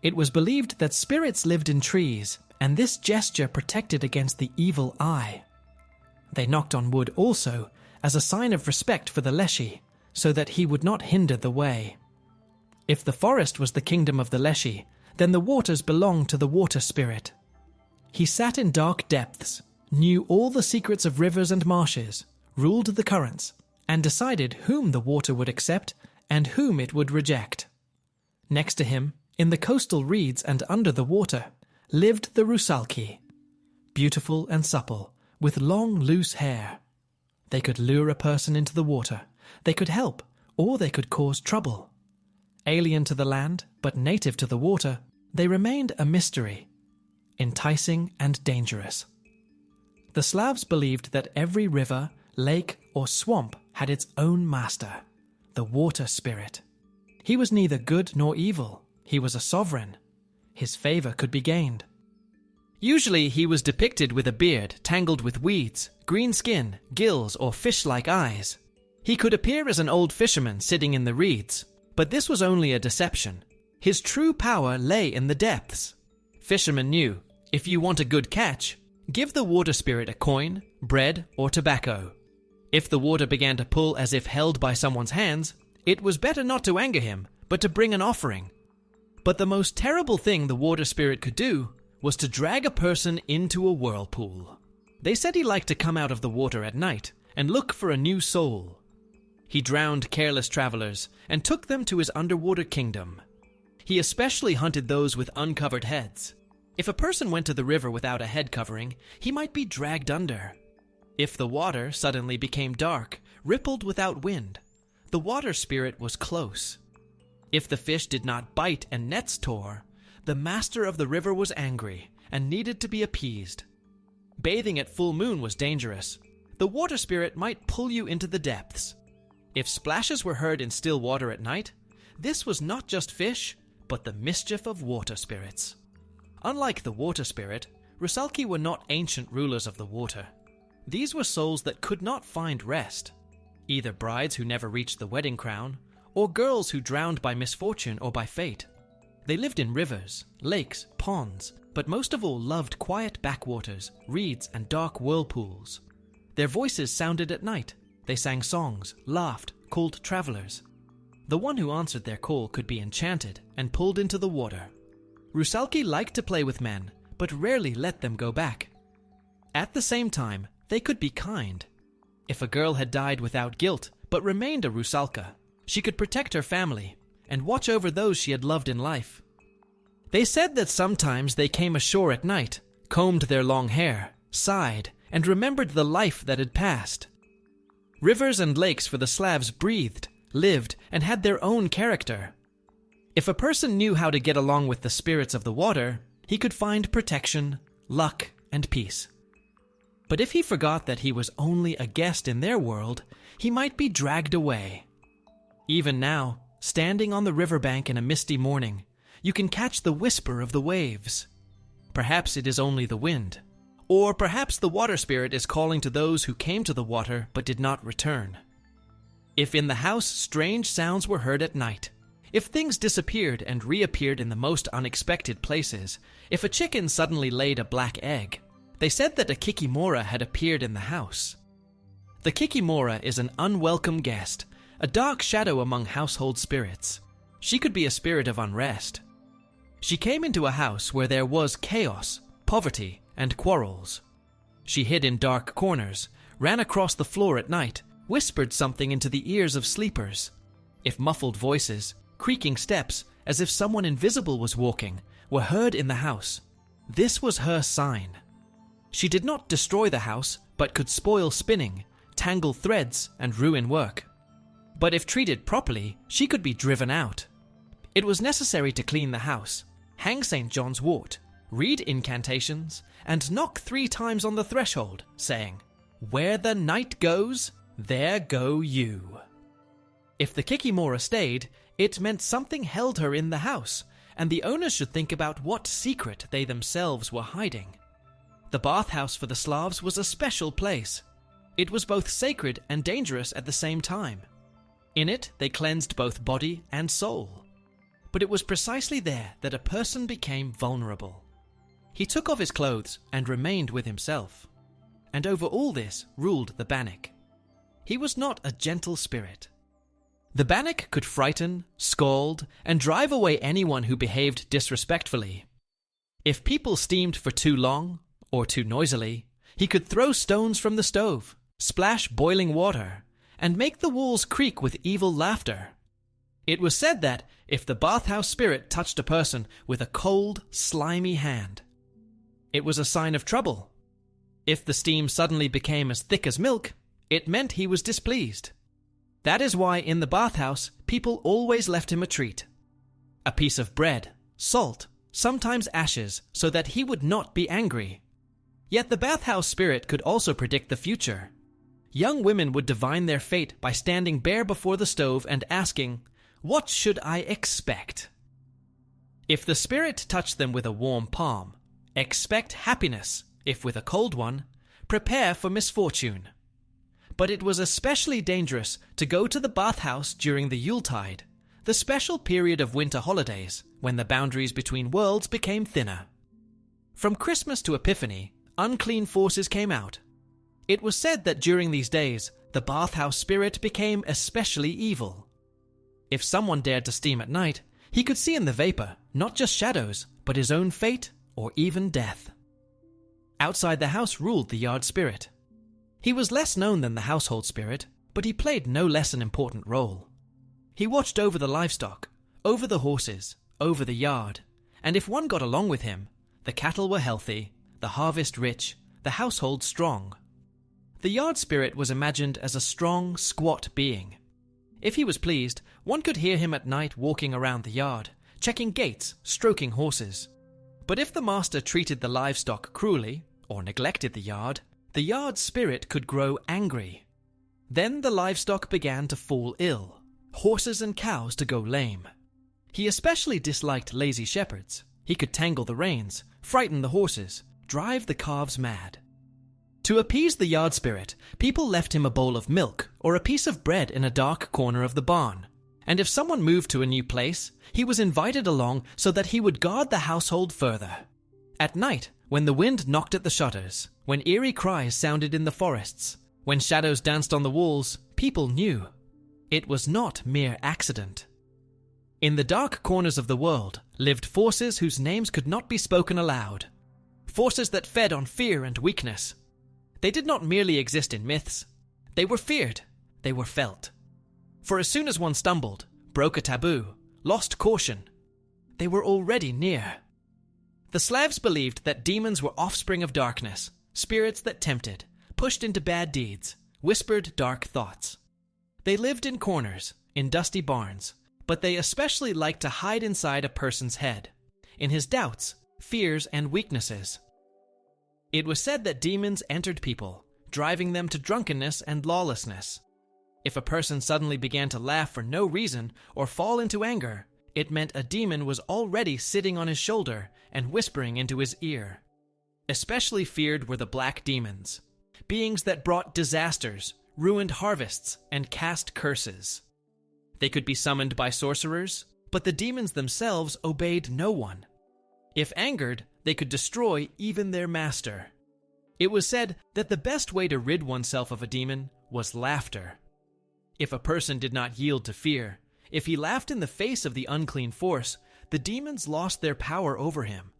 It was believed that spirits lived in trees, and this gesture protected against the evil eye. They knocked on wood also as a sign of respect for the leshy, so that he would not hinder the way. If the forest was the kingdom of the leshy, then the waters belonged to the water spirit. He sat in dark depths, knew all the secrets of rivers and marshes, ruled the currents, and decided whom the water would accept and whom it would reject. Next to him, in the coastal reeds and under the water, lived the rusalki, beautiful and supple, with long loose hair. They could lure a person into the water, they could help, or they could cause trouble. Alien to the land, but native to the water, they remained a mystery, enticing and dangerous. The Slavs believed that every river, lake, or swamp had its own master, the water spirit. He was neither good nor evil. He was a sovereign. His favor could be gained. Usually he was depicted with a beard tangled with weeds, green skin, gills, or fish-like eyes. He could appear as an old fisherman sitting in the reeds, but this was only a deception. His true power lay in the depths. Fishermen knew, if you want a good catch, give the water spirit a coin, bread, or tobacco. If the water began to pull as if held by someone's hands, it was better not to anger him, but to bring an offering. But the most terrible thing the water spirit could do was to drag a person into a whirlpool. They said he liked to come out of the water at night and look for a new soul. He drowned careless travelers and took them to his underwater kingdom. He especially hunted those with uncovered heads. If a person went to the river without a head covering, he might be dragged under. If the water suddenly became dark, rippled without wind, the water spirit was close. If the fish did not bite and nets tore, the master of the river was angry and needed to be appeased. Bathing at full moon was dangerous. The water spirit might pull you into the depths. If splashes were heard in still water at night, this was not just fish, but the mischief of water spirits. Unlike the water spirit, rusalki were not ancient rulers of the water. These were souls that could not find rest. Either brides who never reached the wedding crown, or girls who drowned by misfortune or by fate. They lived in rivers, lakes, ponds, but most of all loved quiet backwaters, reeds, and dark whirlpools. Their voices sounded at night. They sang songs, laughed, called travelers. The one who answered their call could be enchanted and pulled into the water. Rusalki liked to play with men, but rarely let them go back. At the same time, they could be kind. If a girl had died without guilt, but remained a rusalka, she could protect her family and watch over those she had loved in life. They said that sometimes they came ashore at night, combed their long hair, sighed, and remembered the life that had passed. Rivers and lakes for the Slavs breathed, lived, and had their own character. If a person knew how to get along with the spirits of the water, he could find protection, luck, and peace. But if he forgot that he was only a guest in their world, he might be dragged away. Even now, standing on the riverbank in a misty morning, you can catch the whisper of the waves. Perhaps it is only the wind. Or perhaps the water spirit is calling to those who came to the water but did not return. If in the house strange sounds were heard at night, if things disappeared and reappeared in the most unexpected places, if a chicken suddenly laid a black egg, they said that a kikimora had appeared in the house. The kikimora is an unwelcome guest, a dark shadow among household spirits. She could be a spirit of unrest. She came into a house where there was chaos, poverty, and quarrels. She hid in dark corners, ran across the floor at night, whispered something into the ears of sleepers. If muffled voices, creaking steps, as if someone invisible was walking, were heard in the house, this was her sign. She did not destroy the house, but could spoil spinning, tangle threads, and ruin work. But if treated properly, she could be driven out. It was necessary to clean the house, hang St. John's wort, read incantations, and knock 3 times on the threshold, saying, "Where the night goes, there go you." If the Kikimora stayed, it meant something held her in the house, and the owners should think about what secret they themselves were hiding. The bathhouse for the Slavs was a special place. It was both sacred and dangerous at the same time. In it, they cleansed both body and soul. But it was precisely there that a person became vulnerable. He took off his clothes and remained with himself. And over all this ruled the Bannock. He was not a gentle spirit. The Bannock could frighten, scald, and drive away anyone who behaved disrespectfully. If people steamed for too long, or too noisily, he could throw stones from the stove, splash boiling water, and make the walls creak with evil laughter. It was said that if the bathhouse spirit touched a person with a cold, slimy hand, it was a sign of trouble. If the steam suddenly became as thick as milk, it meant he was displeased. That is why in the bathhouse, people always left him a treat. A piece of bread, salt, sometimes ashes, so that he would not be angry. Yet the bathhouse spirit could also predict the future. Young women would divine their fate by standing bare before the stove and asking, "What should I expect?" If the spirit touched them with a warm palm, expect happiness. If with a cold one, prepare for misfortune. But it was especially dangerous to go to the bathhouse during the Yuletide, the special period of winter holidays when the boundaries between worlds became thinner. From Christmas to Epiphany, unclean forces came out. It was said that during these days, the bathhouse spirit became especially evil. If someone dared to steam at night, he could see in the vapor not just shadows, but his own fate or even death. Outside the house ruled the yard spirit. He was less known than the household spirit, but he played no less an important role. He watched over the livestock, over the horses, over the yard, and if one got along with him, the cattle were healthy, the harvest rich, the household strong. The yard spirit was imagined as a strong, squat being. If he was pleased, one could hear him at night walking around the yard, checking gates, stroking horses. But if the master treated the livestock cruelly, or neglected the yard spirit could grow angry. Then the livestock began to fall ill, horses and cows to go lame. He especially disliked lazy shepherds. He could tangle the reins, frighten the horses, drive the calves mad. To appease the yard spirit, people left him a bowl of milk or a piece of bread in a dark corner of the barn. And if someone moved to a new place, he was invited along so that he would guard the household further. At night, when the wind knocked at the shutters, when eerie cries sounded in the forests, when shadows danced on the walls, people knew. It was not mere accident. In the dark corners of the world lived forces whose names could not be spoken aloud. Forces that fed on fear and weakness. They did not merely exist in myths. They were feared. They were felt. For as soon as one stumbled, broke a taboo, lost caution, they were already near. The Slavs believed that demons were offspring of darkness, spirits that tempted, pushed into bad deeds, whispered dark thoughts. They lived in corners, in dusty barns, but they especially liked to hide inside a person's head, in his doubts, fears, and weaknesses. It was said that demons entered people, driving them to drunkenness and lawlessness. If a person suddenly began to laugh for no reason or fall into anger, it meant a demon was already sitting on his shoulder and whispering into his ear. Especially feared were the black demons, beings that brought disasters, ruined harvests, and cast curses. They could be summoned by sorcerers, but the demons themselves obeyed no one. If angered, they could destroy even their master. It was said that the best way to rid oneself of a demon was laughter. If a person did not yield to fear, if he laughed in the face of the unclean force, the demons lost their power over him.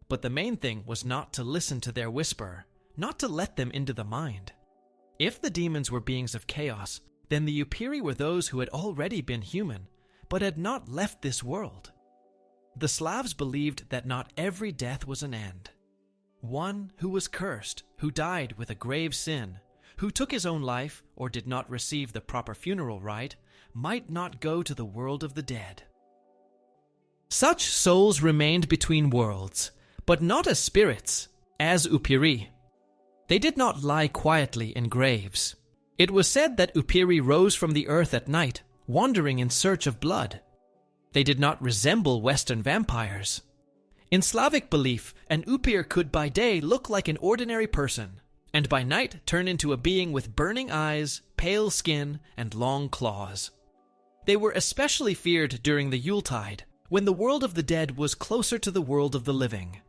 But the main thing was not to listen to their whisper, not to let them into the mind. If the demons were beings of chaos, then the Upiri were those who had already been human, but had not left this world. The Slavs believed that not every death was an end. One who was cursed, who died with a grave sin, who took his own life or did not receive the proper funeral rite, might not go to the world of the dead. Such souls remained between worlds, but not as spirits, as Upiri. They did not lie quietly in graves. It was said that Upiri rose from the earth at night, wandering in search of blood. They did not resemble Western vampires. In Slavic belief, an Upir could by day look like an ordinary person, and by night turn into a being with burning eyes, pale skin, and long claws. They were especially feared during the Yuletide, when the world of the dead was closer to the world of the living.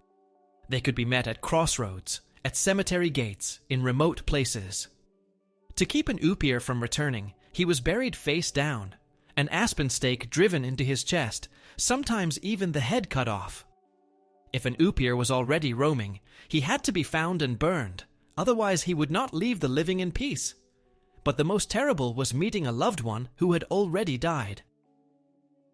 They could be met at crossroads, at cemetery gates, in remote places. To keep an Upir from returning, he was buried face down, an aspen stake driven into his chest, sometimes even the head cut off. If an Upir was already roaming, he had to be found and burned, otherwise he would not leave the living in peace. But the most terrible was meeting a loved one who had already died.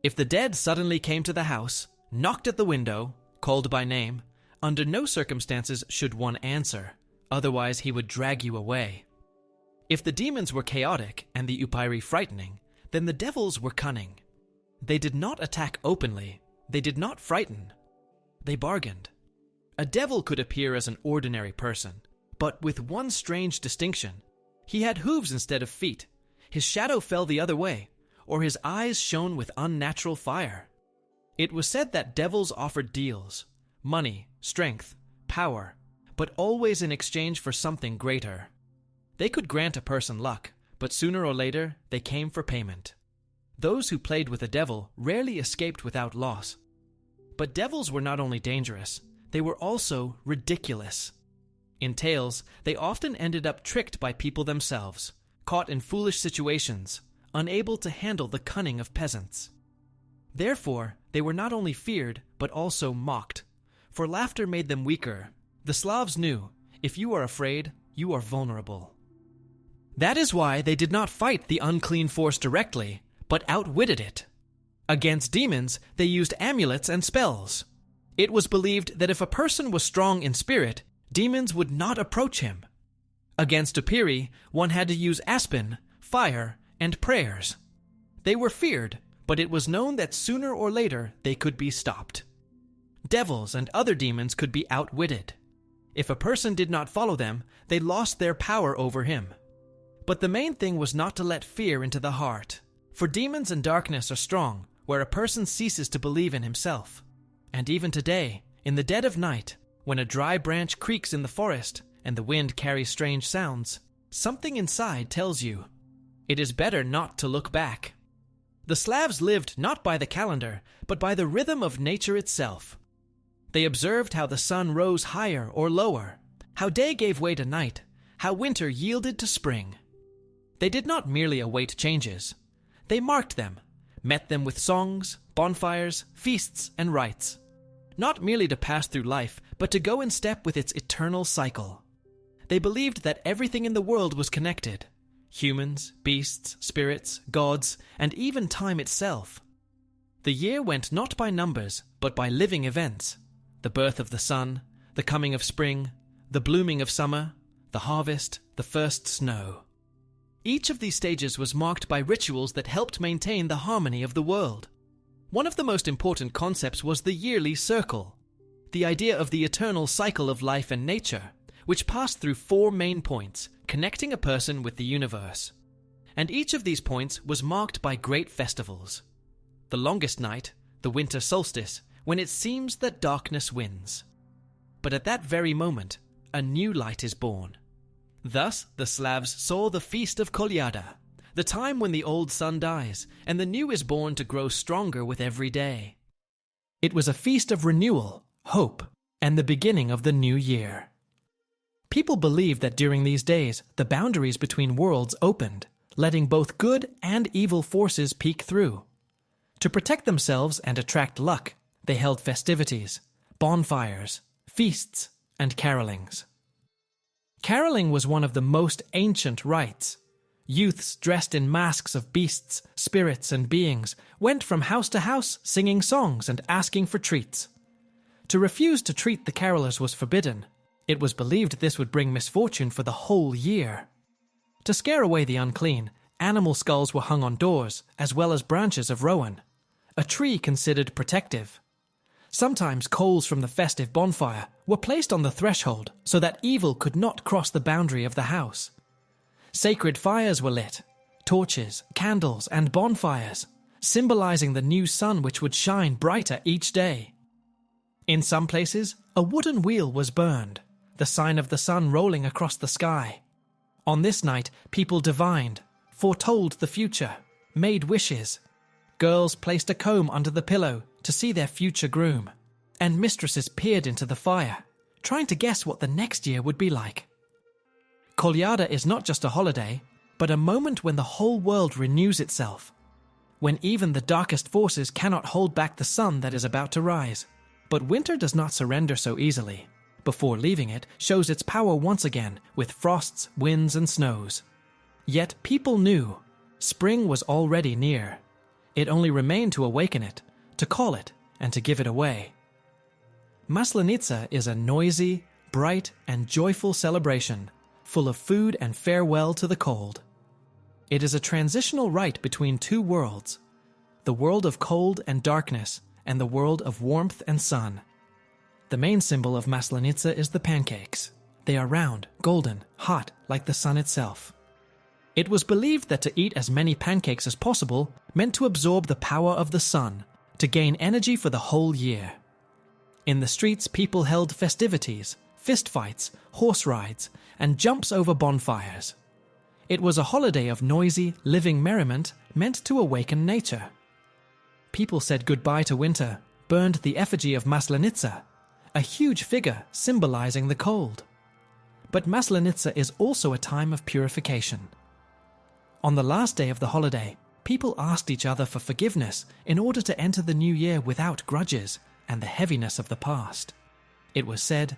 If the dead suddenly came to the house, knocked at the window, called by name, under no circumstances should one answer, otherwise he would drag you away. If the demons were chaotic and the Upiri frightening, then the devils were cunning. They did not attack openly, they did not frighten. They bargained. A devil could appear as an ordinary person, but with one strange distinction. He had hooves instead of feet, his shadow fell the other way, or his eyes shone with unnatural fire. It was said that devils offered deals, money, strength, power, but always in exchange for something greater. They could grant a person luck, but sooner or later they came for payment. Those who played with the devil rarely escaped without loss. But devils were not only dangerous, they were also ridiculous. In tales, they often ended up tricked by people themselves, caught in foolish situations, unable to handle the cunning of peasants. Therefore, they were not only feared, but also mocked, for laughter made them weaker. The Slavs knew, if you are afraid, you are vulnerable. That is why they did not fight the unclean force directly, but outwitted it. Against demons, they used amulets and spells. It was believed that if a person was strong in spirit, demons would not approach him. Against Upiri, one had to use aspen, fire, and prayers. They were feared, but it was known that sooner or later they could be stopped. Devils and other demons could be outwitted. If a person did not follow them, they lost their power over him. But the main thing was not to let fear into the heart, for demons and darkness are strong where a person ceases to believe in himself. And even today, in the dead of night, when a dry branch creaks in the forest and the wind carries strange sounds, something inside tells you, it is better not to look back. The Slavs lived not by the calendar, but by the rhythm of nature itself. They observed how the sun rose higher or lower, how day gave way to night, how winter yielded to spring. They did not merely await changes. They marked them, met them with songs, bonfires, feasts, and rites, not merely to pass through life, but to go in step with its eternal cycle. They believed that everything in the world was connected: humans, beasts, spirits, gods, and even time itself. The year went not by numbers, but by living events: the birth of the sun, the coming of spring, the blooming of summer, the harvest, the first snow. Each of these stages was marked by rituals that helped maintain the harmony of the world. One of the most important concepts was the yearly circle, the idea of the eternal cycle of life and nature, which passed through 4 main points, connecting a person with the universe. And each of these points was marked by great festivals. The longest night, the winter solstice, when it seems that darkness wins. But at that very moment, a new light is born. Thus, the Slavs saw the feast of Kolyada, the time when the old sun dies, and the new is born to grow stronger with every day. It was a feast of renewal, hope, and the beginning of the new year. People believed that during these days, the boundaries between worlds opened, letting both good and evil forces peek through. To protect themselves and attract luck, they held festivities, bonfires, feasts, and carolings. Caroling was one of the most ancient rites. Youths dressed in masks of beasts, spirits, and beings went from house to house singing songs and asking for treats. To refuse to treat the carolers was forbidden. It was believed this would bring misfortune for the whole year. To scare away the unclean, animal skulls were hung on doors, as well as branches of rowan, a tree considered protective. Sometimes coals from the festive bonfire were placed on the threshold so that evil could not cross the boundary of the house. Sacred fires were lit, torches, candles, and bonfires, symbolizing the new sun which would shine brighter each day. In some places, a wooden wheel was burned, the sign of the sun rolling across the sky. On this night, people divined, foretold the future, made wishes. Girls placed a comb under the pillow to see their future groom, and mistresses peered into the fire, trying to guess what the next year would be like. Kolyada is not just a holiday, but a moment when the whole world renews itself, when even the darkest forces cannot hold back the sun that is about to rise. But winter does not surrender so easily. Before leaving, it shows its power once again with frosts, winds, and snows. Yet people knew spring was already near. It only remained to awaken it, to call it, and to give it away. Maslenitsa is a noisy, bright, and joyful celebration, full of food and farewell to the cold. It is a transitional rite between two worlds, the world of cold and darkness and the world of warmth and sun. The main symbol of Maslenitsa is the pancakes. They are round, golden, hot, like the sun itself. It was believed that to eat as many pancakes as possible meant to absorb the power of the sun, to gain energy for the whole year. In the streets, people held festivities, fistfights, horse rides, and jumps over bonfires. It was a holiday of noisy, living merriment meant to awaken nature. People said goodbye to winter, burned the effigy of Maslenitsa, a huge figure symbolizing the cold. But Maslenitsa is also a time of purification. On the last day of the holiday, people asked each other for forgiveness in order to enter the new year without grudges and the heaviness of the past. It was said,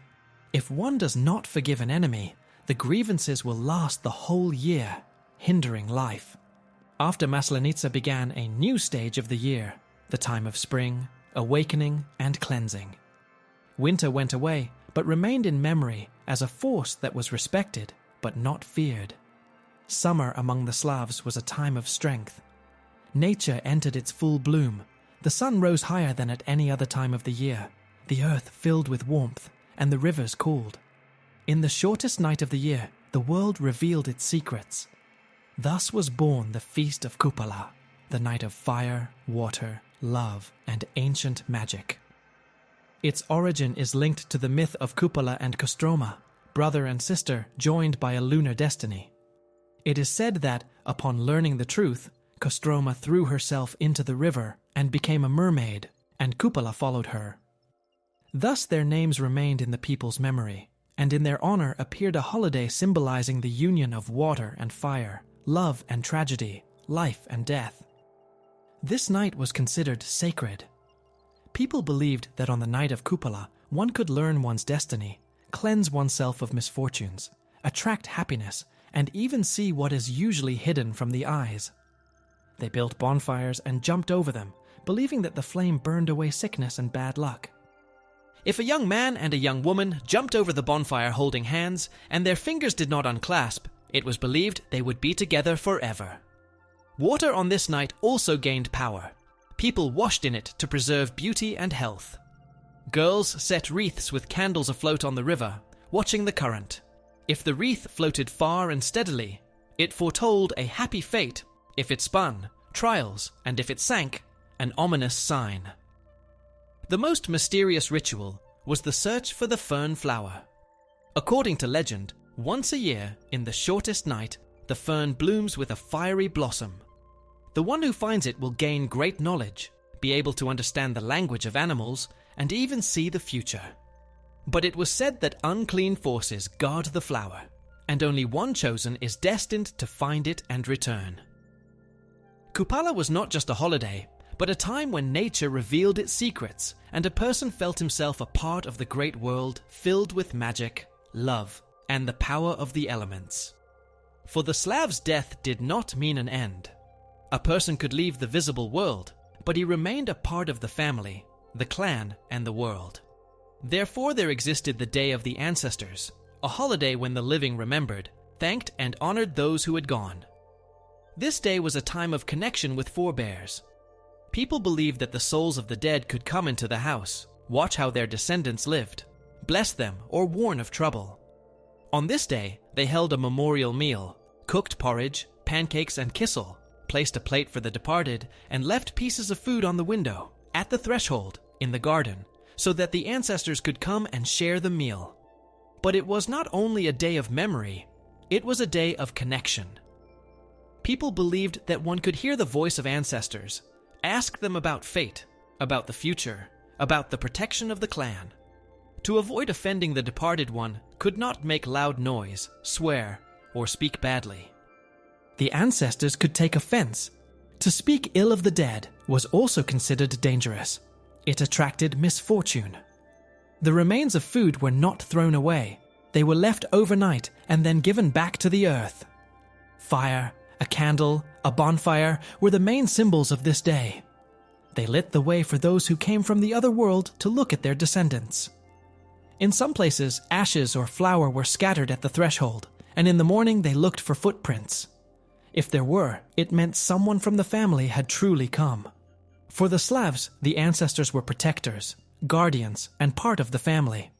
if one does not forgive an enemy, the grievances will last the whole year, hindering life. After Maslenitsa began a new stage of the year, the time of spring, awakening, and cleansing. Winter went away, but remained in memory as a force that was respected, but not feared. Summer among the Slavs was a time of strength. Nature entered its full bloom. The sun rose higher than at any other time of the year. The earth filled with warmth, and the rivers cooled. In the shortest night of the year, the world revealed its secrets. Thus was born the Feast of Kupala, the night of fire, water, love, and ancient magic. Its origin is linked to the myth of Kupala and Kostroma, brother and sister joined by a lunar destiny. It is said that, upon learning the truth, Kostroma threw herself into the river and became a mermaid, and Kupala followed her. Thus their names remained in the people's memory, and in their honor appeared a holiday symbolizing the union of water and fire, love and tragedy, life and death. This night was considered sacred. People believed that on the night of Kupala, one could learn one's destiny, cleanse oneself of misfortunes, attract happiness, and even see what is usually hidden from the eyes. They built bonfires and jumped over them, believing that the flame burned away sickness and bad luck. If a young man and a young woman jumped over the bonfire holding hands, and their fingers did not unclasp, it was believed they would be together forever. Water on this night also gained power. People washed in it to preserve beauty and health. Girls set wreaths with candles afloat on the river, watching the current. If the wreath floated far and steadily, it foretold a happy fate. If it spun, trials, and if it sank, an ominous sign. The most mysterious ritual was the search for the fern flower. According to legend, once a year, in the shortest night, the fern blooms with a fiery blossom. The one who finds it will gain great knowledge, be able to understand the language of animals, and even see the future. But it was said that unclean forces guard the flower, and only one chosen is destined to find it and return. Kupala was not just a holiday, but a time when nature revealed its secrets, and a person felt himself a part of the great world filled with magic, love, and the power of the elements. For the Slavs, death did not mean an end. A person could leave the visible world, but he remained a part of the family, the clan, and the world. Therefore there existed the Day of the Ancestors, a holiday when the living remembered, thanked, and honored those who had gone. This day was a time of connection with forebears. People believed that the souls of the dead could come into the house, watch how their descendants lived, bless them, or warn of trouble. On this day, they held a memorial meal, cooked porridge, pancakes, and kissel, placed a plate for the departed, and left pieces of food on the window, at the threshold, in the garden, so that the ancestors could come and share the meal. But it was not only a day of memory, it was a day of connection. People believed that one could hear the voice of ancestors, ask them about fate, about the future, about the protection of the clan. To avoid offending the departed one, could not make loud noise, swear, or speak badly. The ancestors could take offense. To speak ill of the dead was also considered dangerous. It attracted misfortune. The remains of food were not thrown away. They were left overnight and then given back to the earth. Fire, a candle, a bonfire were the main symbols of this day. They lit the way for those who came from the other world to look at their descendants. In some places, ashes or flour were scattered at the threshold, and in the morning they looked for footprints. If there were, it meant someone from the family had truly come. For the Slavs, the ancestors were protectors, guardians, and part of the family.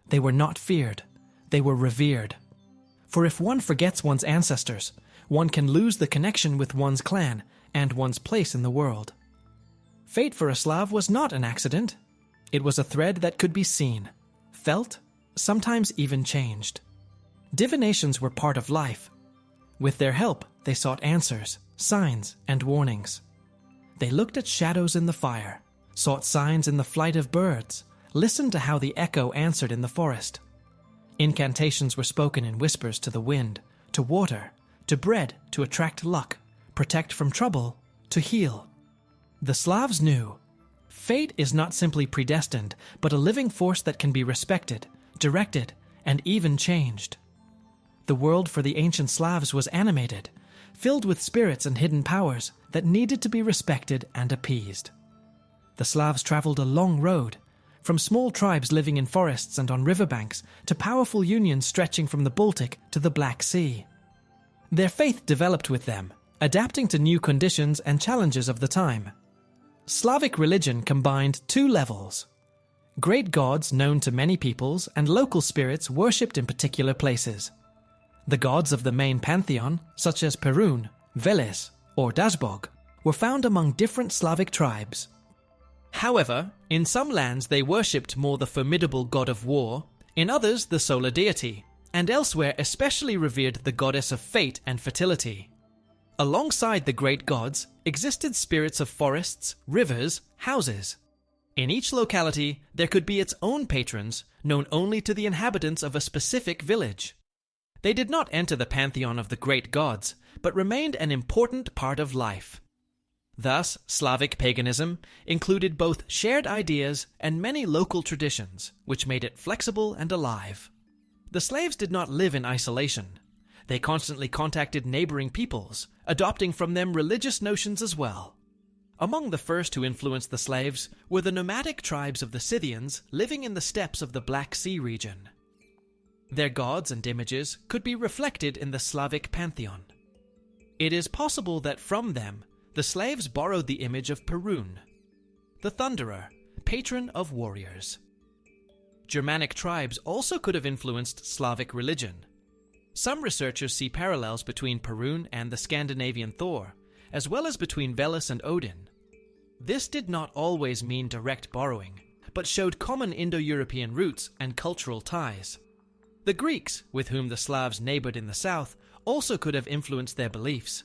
They were not feared. They were revered. For if one forgets one's ancestors, one can lose the connection with one's clan and one's place in the world. Fate for a Slav was not an accident. It was a thread that could be seen, felt, sometimes even changed. Divinations were part of life. With their help, they sought answers, signs, and warnings. They looked at shadows in the fire, sought signs in the flight of birds, listened to how the echo answered in the forest. Incantations were spoken in whispers to the wind, to water, to bread to attract luck, protect from trouble, to heal. The Slavs knew fate is not simply predestined, but a living force that can be respected, directed, and even changed. The world for the ancient Slavs was animated, filled with spirits and hidden powers that needed to be respected and appeased. The Slavs traveled a long road, from small tribes living in forests and on riverbanks to powerful unions stretching from the Baltic to the Black Sea. Their faith developed with them, adapting to new conditions and challenges of the time. Slavic religion combined two levels: great gods known to many peoples and local spirits worshipped in particular places. The gods of the main pantheon, such as Perun, Veles, or Dazbog, were found among different Slavic tribes. However, in some lands they worshipped more the formidable god of war, in others the solar deity, and elsewhere especially revered the goddess of fate and fertility. Alongside the great gods existed spirits of forests, rivers, houses. In each locality there could be its own patrons, known only to the inhabitants of a specific village. They did not enter the pantheon of the great gods, but remained an important part of life. Thus, Slavic paganism included both shared ideas and many local traditions, which made it flexible and alive. The slaves did not live in isolation. They constantly contacted neighboring peoples, adopting from them religious notions as well. Among the first who influenced the slaves were the nomadic tribes of the Scythians living in the steppes of the Black Sea region. Their gods and images could be reflected in the Slavic pantheon. It is possible that from them, the slaves borrowed the image of Perun, the thunderer, patron of warriors. Germanic tribes also could have influenced Slavic religion. Some researchers see parallels between Perun and the Scandinavian Thor, as well as between Veles and Odin. This did not always mean direct borrowing, but showed common Indo-European roots and cultural ties. The Greeks, with whom the Slavs neighbored in the south, also could have influenced their beliefs.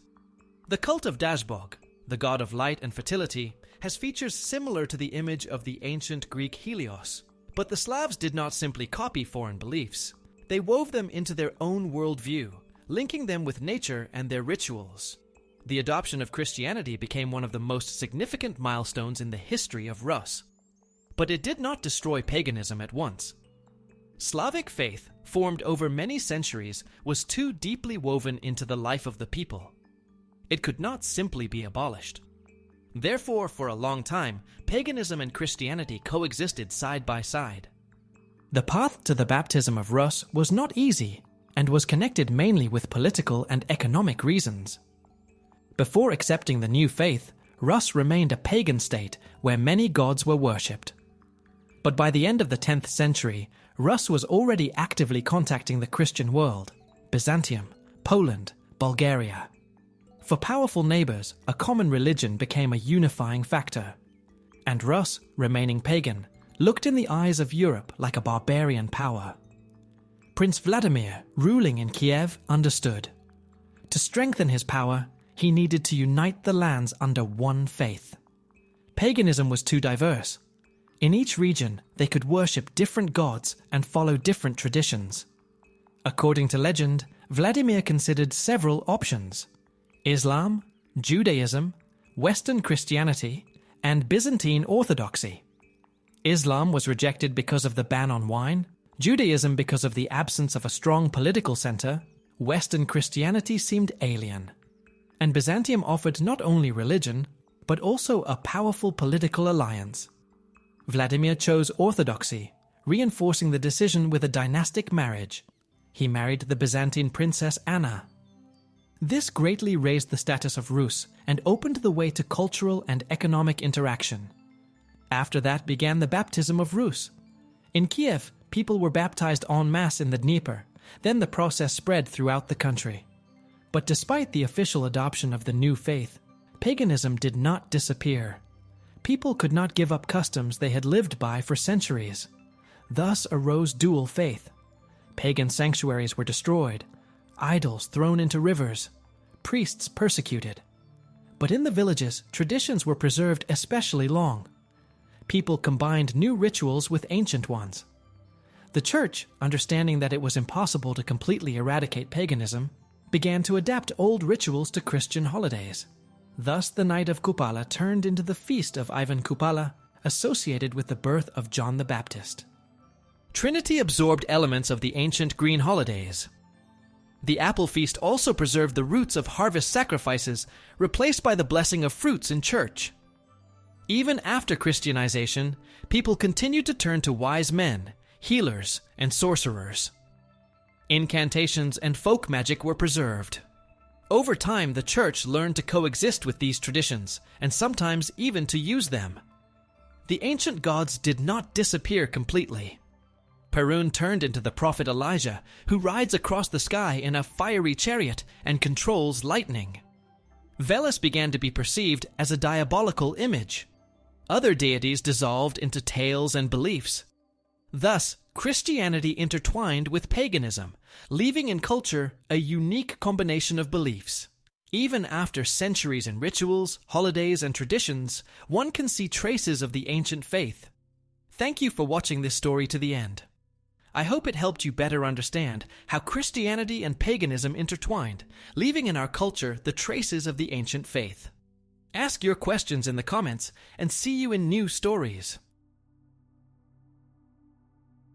The cult of Dazbog, the god of light and fertility, has features similar to the image of the ancient Greek Helios, but the Slavs did not simply copy foreign beliefs. They wove them into their own worldview, linking them with nature and their rituals. The adoption of Christianity became one of the most significant milestones in the history of Rus. But it did not destroy paganism at once. Slavic faith, formed over many centuries, was too deeply woven into the life of the people. It could not simply be abolished. Therefore, for a long time, paganism and Christianity coexisted side by side. The path to the baptism of Rus was not easy and was connected mainly with political and economic reasons. Before accepting the new faith, Rus remained a pagan state where many gods were worshipped. But by the end of the 10th century, Rus was already actively contacting the Christian world, Byzantium, Poland, Bulgaria. For powerful neighbors, a common religion became a unifying factor. And Rus, remaining pagan, looked in the eyes of Europe like a barbarian power. Prince Vladimir, ruling in Kiev, understood. To strengthen his power, he needed to unite the lands under one faith. Paganism was too diverse. In each region, they could worship different gods and follow different traditions. According to legend, Vladimir considered several options: Islam, Judaism, Western Christianity, and Byzantine Orthodoxy. Islam was rejected because of the ban on wine, Judaism because of the absence of a strong political center, Western Christianity seemed alien. And Byzantium offered not only religion, but also a powerful political alliance. Vladimir chose Orthodoxy, reinforcing the decision with a dynastic marriage. He married the Byzantine princess Anna. This greatly raised the status of Rus and opened the way to cultural and economic interaction. After that began the baptism of Rus. In Kiev, people were baptized en masse in the Dnieper, then the process spread throughout the country. But despite the official adoption of the new faith, paganism did not disappear. People could not give up customs they had lived by for centuries. Thus arose dual faith. Pagan sanctuaries were destroyed, idols thrown into rivers, priests persecuted. But in the villages, traditions were preserved especially long. People combined new rituals with ancient ones. The church, understanding that it was impossible to completely eradicate paganism, began to adapt old rituals to Christian holidays. Thus the night of Kupala turned into the feast of Ivan Kupala, associated with the birth of John the Baptist. Trinity absorbed elements of the ancient green holidays. The apple feast also preserved the roots of harvest sacrifices, replaced by the blessing of fruits in church. Even after Christianization, people continued to turn to wise men, healers, and sorcerers. Incantations and folk magic were preserved. Over time, the church learned to coexist with these traditions, and sometimes even to use them. The ancient gods did not disappear completely. Perun turned into the prophet Elijah, who rides across the sky in a fiery chariot and controls lightning. Veles began to be perceived as a diabolical image. Other deities dissolved into tales and beliefs. Thus, Christianity intertwined with paganism, leaving in culture a unique combination of beliefs. Even after centuries in rituals, holidays, and traditions, one can see traces of the ancient faith. Thank you for watching this story to the end. I hope it helped you better understand how Christianity and paganism intertwined, leaving in our culture the traces of the ancient faith. Ask your questions in the comments, and see you in new stories.